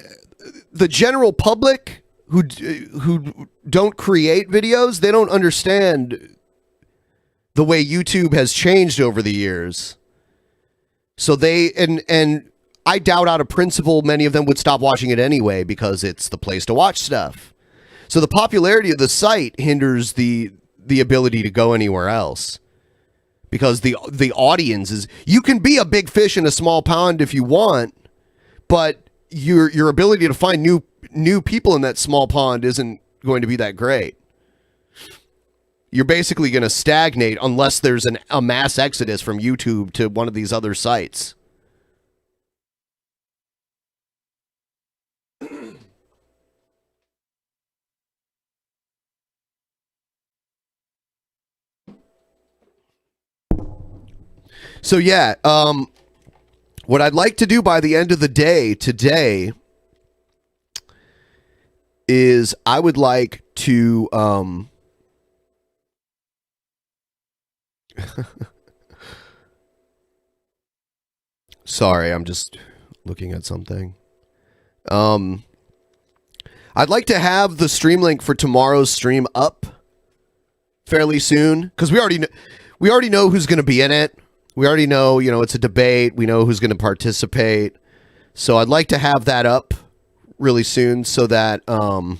the general public who don't create videos, they don't understand the way YouTube has changed over the years. So they, and I doubt out of principle many of them would stop watching it anyway because it's the place to watch stuff. So the popularity of the site hinders the ability to go anywhere else. Because the audience is, you can be a big fish in a small pond if you want, but your ability to find new people in that small pond isn't going to be that great. You're basically going to stagnate unless there's a mass exodus from YouTube to one of these other sites. So yeah, what I'd like to do by the end of the day today is I would like to sorry, I'm just looking at something. I'd like to have the stream link for tomorrow's stream up fairly soon because we already know who's going to be in it. We already know, it's a debate. We know who's going to participate. So I'd like to have that up really soon so that I'd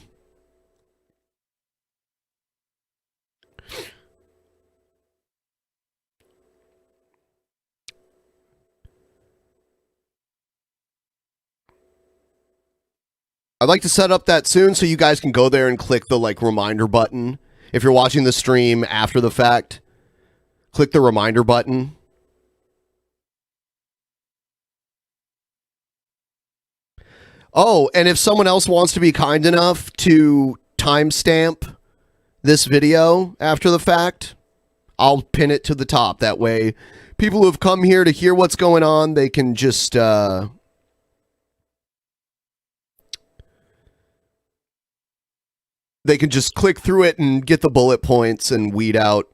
like to set up that soon so you guys can go there and click the reminder button. If you're watching the stream after the fact, click the reminder button. Oh, and if someone else wants to be kind enough to timestamp this video after the fact, I'll pin it to the top. That way, people who have come here to hear what's going on, they can just click through it and get the bullet points and weed out.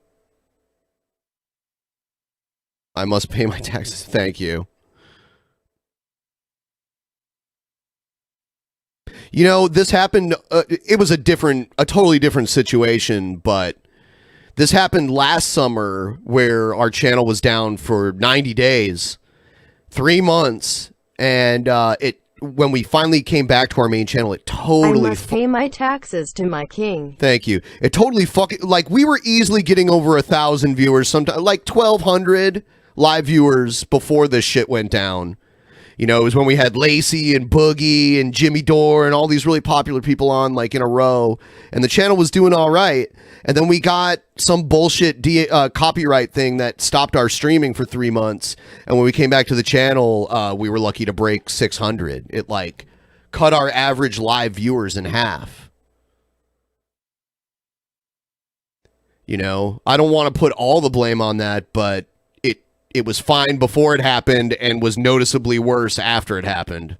I must pay my taxes. Thank you. This happened, it was a totally different situation, but this happened last summer where our channel was down for 90 days, 3 months, and when we finally came back to our main channel, it totally... I must pay my taxes to my king. Thank you. It totally we were easily getting over 1,000 viewers, sometimes 1,200 live viewers before this shit went down. It was when we had Lacey and Boogie and Jimmy Dore and all these really popular people on in a row, and the channel was doing all right. And then we got some bullshit copyright thing that stopped our streaming for 3 months. And when we came back to the channel, we were lucky to break 600. It cut our average live viewers in half. I don't want to put all the blame on that, but it was fine before it happened and was noticeably worse after it happened.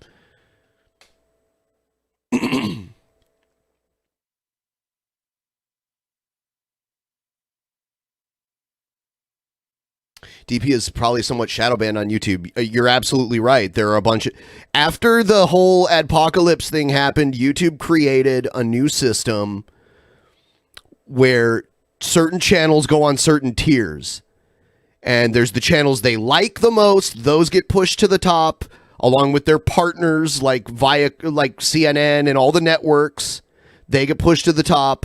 DP is probably somewhat shadow banned on YouTube. You're absolutely right. There are a bunch of... After the whole Adpocalypse thing happened, YouTube created a new system where certain channels go on certain tiers. And there's the channels they like the most. Those get pushed to the top, along with their partners like CNN and all the networks. They get pushed to the top.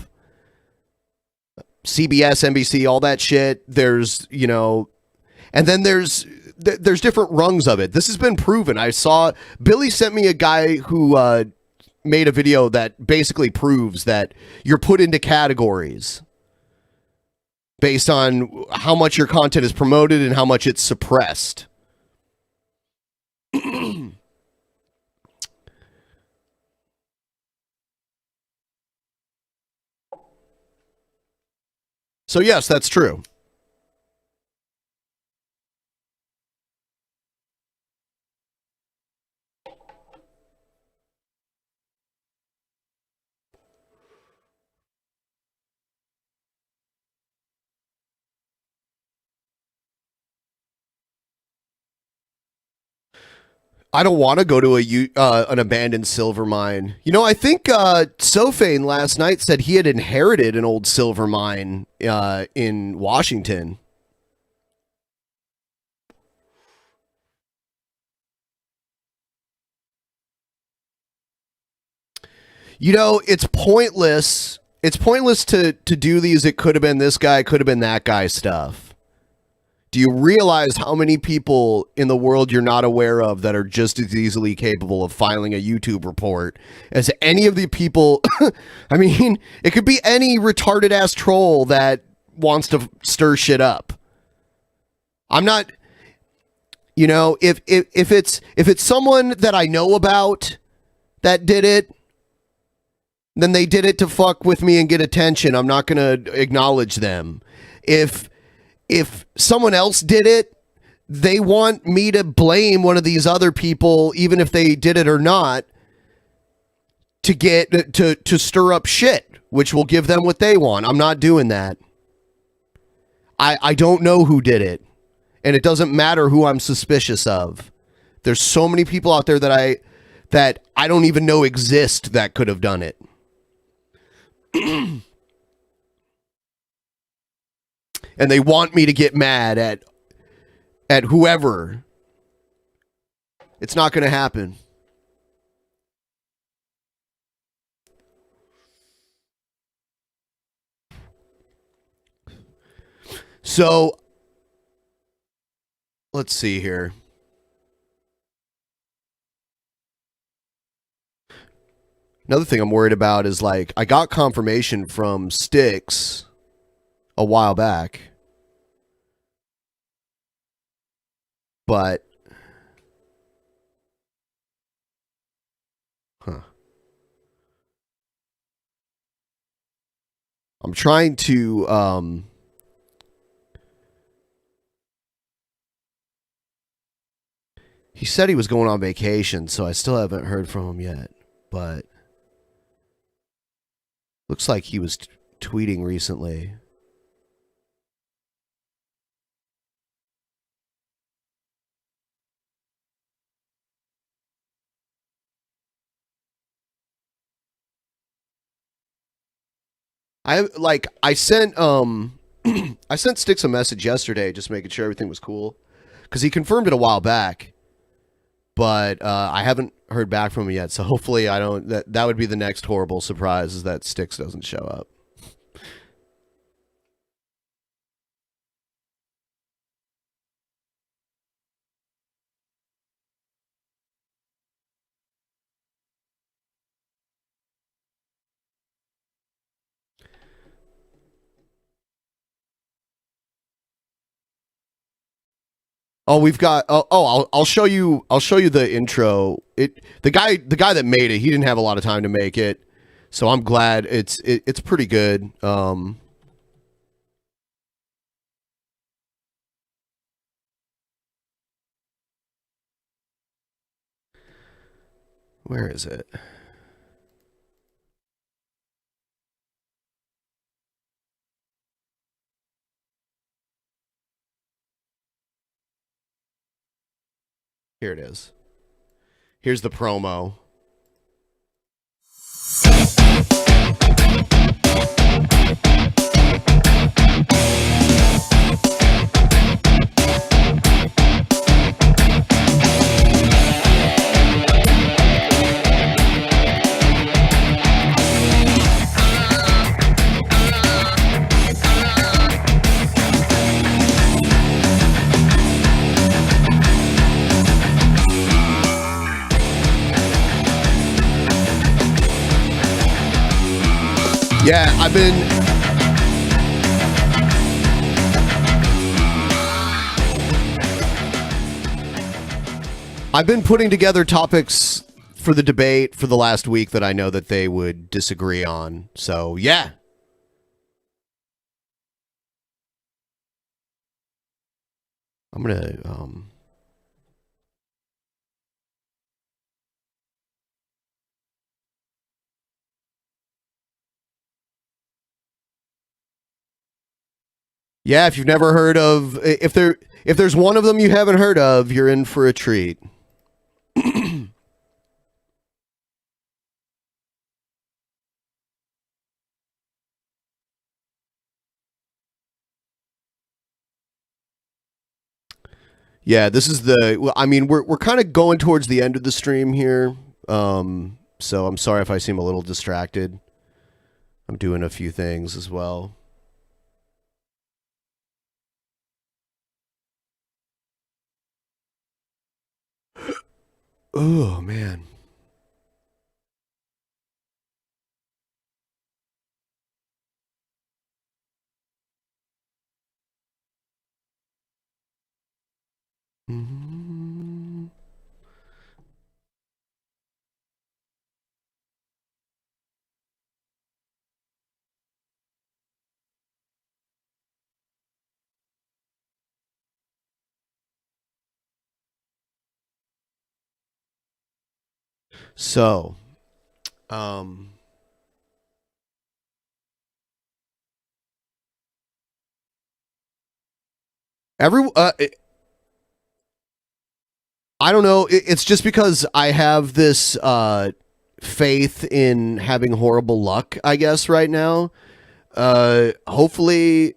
CBS, NBC, all that shit. There's, and then there's different rungs of it. This has been proven. I saw Billy sent me a guy who made a video that basically proves that you're put into categories based on how much your content is promoted and how much it's suppressed. So yes, that's true. I don't want to go to an abandoned silver mine. I think Sophane last night said he had inherited an old silver mine in Washington. It's pointless. It's pointless to do these. It could have been this guy, could have been that guy stuff. Do you realize how many people in the world you're not aware of that are just as easily capable of filing a YouTube report as any of the people? I mean, it could be any retarded ass troll that wants to stir shit up. I'm not, you know, if it's someone that I know about that did it, then they did it to fuck with me and get attention. I'm not going to acknowledge them. If someone else did it, they want me to blame one of these other people, even if they did it or not, to get to stir up shit, which will give them what they want. I'm not doing that. I don't know who did it, and it doesn't matter who I'm suspicious of. There's so many people out there that I don't even know exist that could have done it. And they want me to get mad at whoever. It's not going to happen. So, let's see here. Another thing I'm worried about is, like, I got confirmation from Styx a while back. But, I'm trying to, he said he was going on vacation, so I still haven't heard from him yet. But, looks like he was tweeting recently. I sent I sent Styx a message yesterday just making sure everything was cool, because he confirmed it a while back, but I haven't heard back from him yet. So hopefully I don't. That would be the next horrible surprise, is that Styx doesn't show up. Oh, we've got. I'll show you. I'll show you the intro. The guy that made it, he didn't have a lot of time to make it, so I'm glad it's pretty good. Where is it? Here it is. Here's the promo. Yeah, I've been putting together topics for the debate for the last week that I know that they would disagree on. So, yeah. I'm going to yeah, if you've never heard of, if there's one of them you haven't heard of, you're in for a treat. Yeah, this is I mean, we're kind of going towards the end of the stream here. So I'm sorry if I seem a little distracted. I'm doing a few things as well. Oh, man. Mm-hmm. So, um, every I don't know. It's just because I have this faith in having horrible luck, I guess, right now. Hopefully,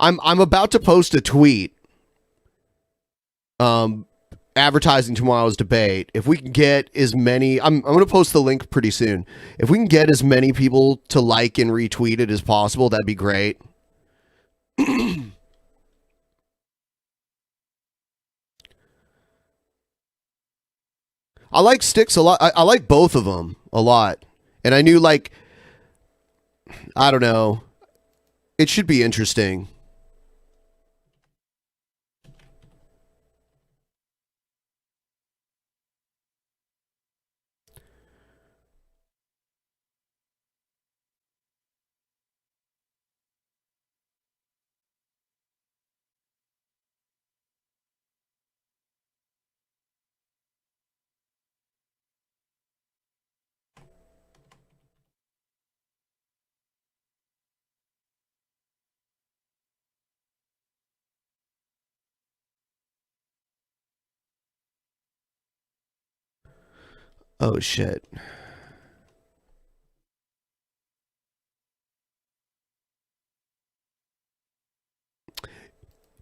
I'm about to post a tweet um advertising tomorrow's debate. If we can get as many, I'm going to post the link pretty soon. If we can get as many people to like and retweet it as possible, that'd be great. I like Sticks a lot. I like both of them a lot. And I knew, like, I don't know. It should be interesting. Oh, shit.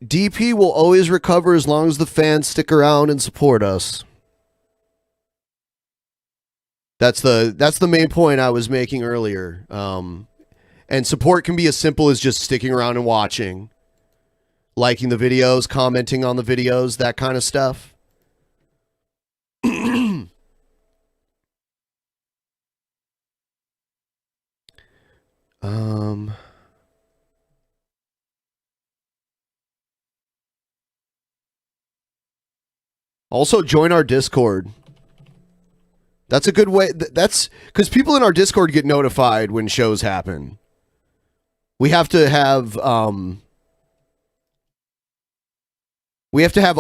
DP will always recover as long as the fans stick around and support us. That's the main point I was making earlier. And support can be as simple as just sticking around and watching, liking the videos, commenting on the videos, that kind of stuff. um, Also, join our Discord. That's a good way. That's because people in our Discord get notified when shows happen. We have to have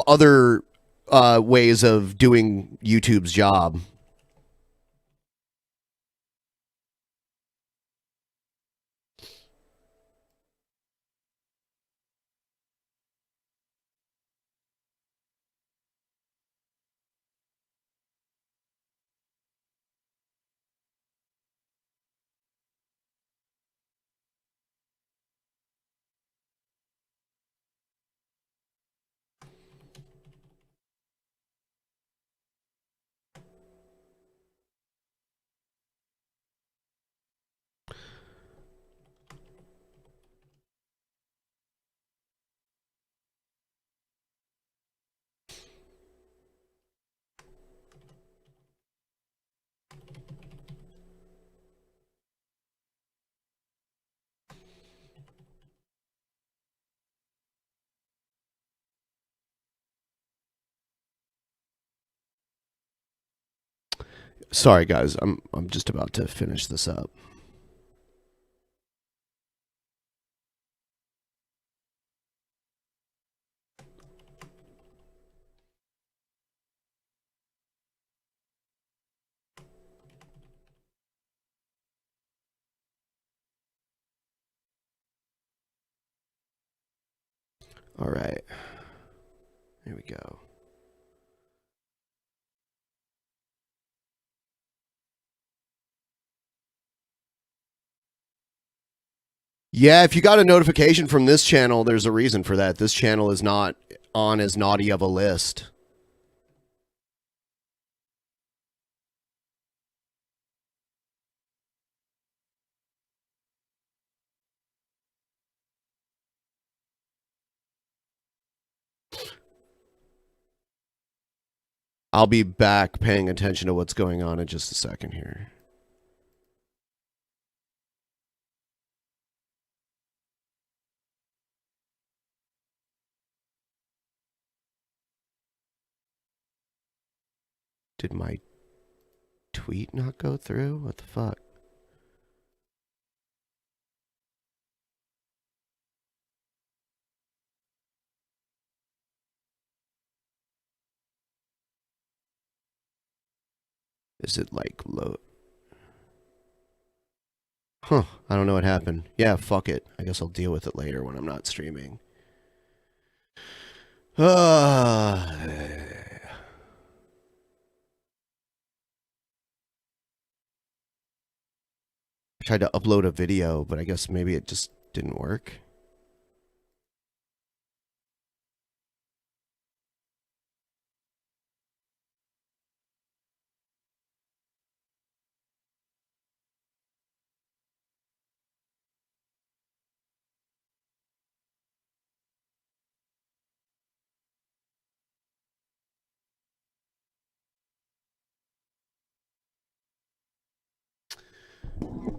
other ways of doing YouTube's job. Sorry, guys. I'm just about to finish this up. All right. Here we go. Yeah, if you got a notification from this channel, there's a reason for that. This channel is not on as naughty of a list. I'll be back paying attention to what's going on in just a second here. Did my tweet not go through? What the fuck? Is it like low? Huh, I don't know what happened. Yeah, fuck it. I guess I'll deal with it later when I'm not streaming. I tried to upload a video, but I guess maybe it just didn't work.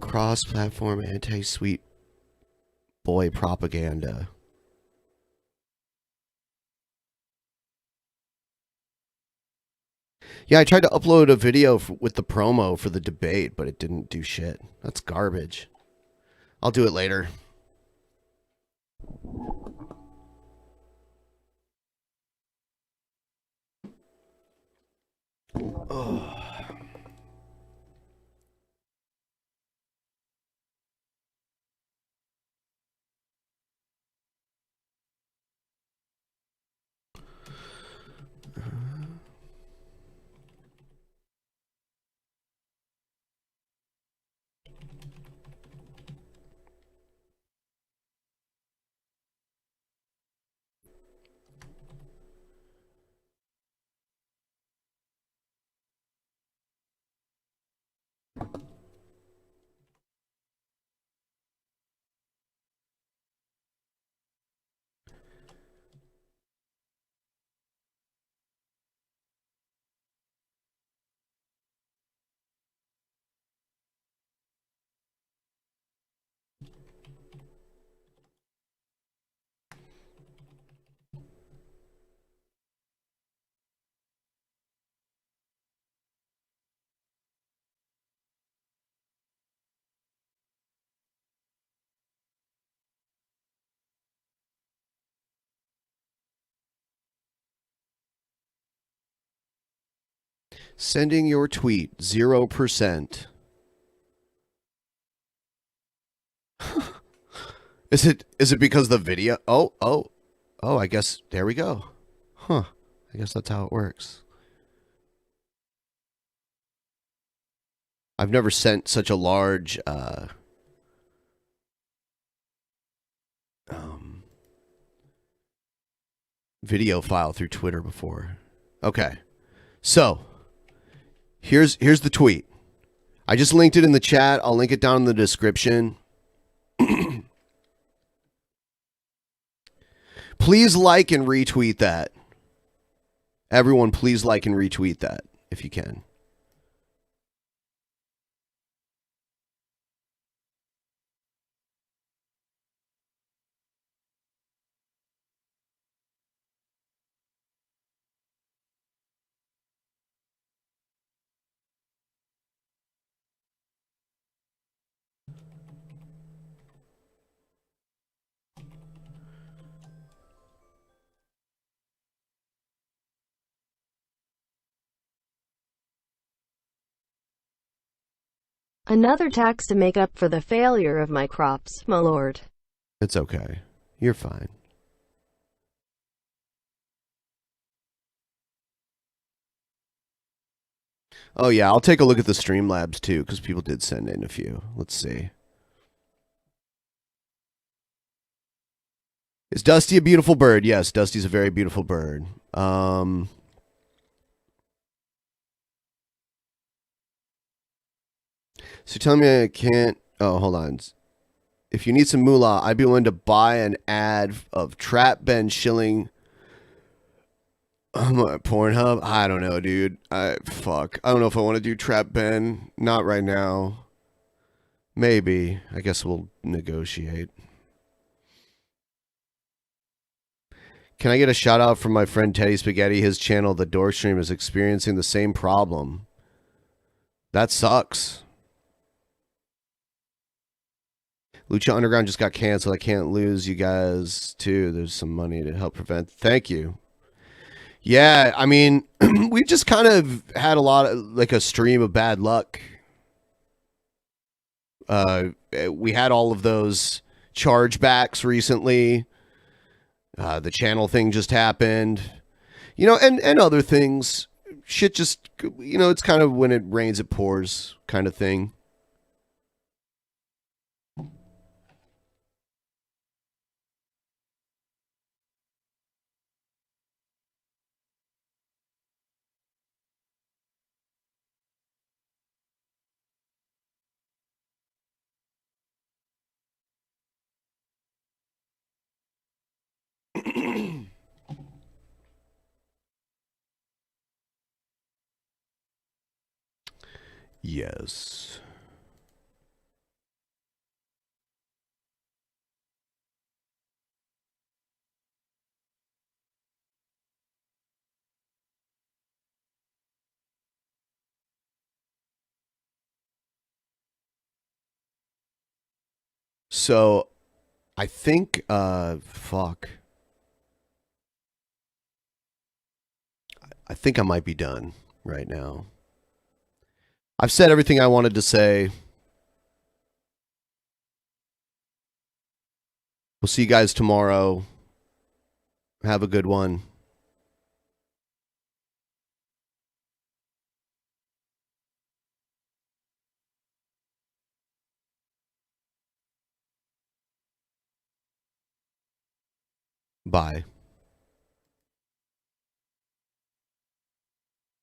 Cross-platform anti-sweet boy propaganda. Yeah, I tried to upload a video with the promo for the debate, but it didn't do shit. That's garbage. I'll do it later. Oh. Sending your tweet 0%. Is it because the video? Oh, I guess there we go. Huh. I guess that's how it works. I've never sent such a large video file through Twitter before. Okay. So, here's the tweet. I just linked it in the chat. I'll link it down in the description. Please like and retweet that. Everyone, please like and retweet that if you can. Another tax to make up for the failure of my crops, my lord. It's okay. You're fine. Oh, yeah, I'll take a look at the Streamlabs, too, because people did send in a few. Let's see. Is Dusty a beautiful bird? Yes, Dusty's a very beautiful bird. So tell me I can't... Oh, hold on. If you need some moolah, I'd be willing to buy an ad of Trap Ben shilling Pornhub? I don't know, dude. Fuck. I don't know if I want to do Trap Ben. Not right now. Maybe. I guess we'll negotiate. Can I get a shout out from my friend Teddy Spaghetti? His channel, The Door Stream, is experiencing the same problem. That sucks. Lucha Underground just got canceled. I can't lose you guys, too. There's some money to help prevent. Thank you. Yeah, I mean, we've just kind of had a lot of, like, a stream of bad luck. We had all of those chargebacks recently. The channel thing just happened. You know, and other things. Shit just, you know, it's kind of when it rains, it pours kind of thing. Yes. So, I think, fuck. I think I might be done right now. I've said everything I wanted to say. We'll see you guys tomorrow. Have a good one. Bye.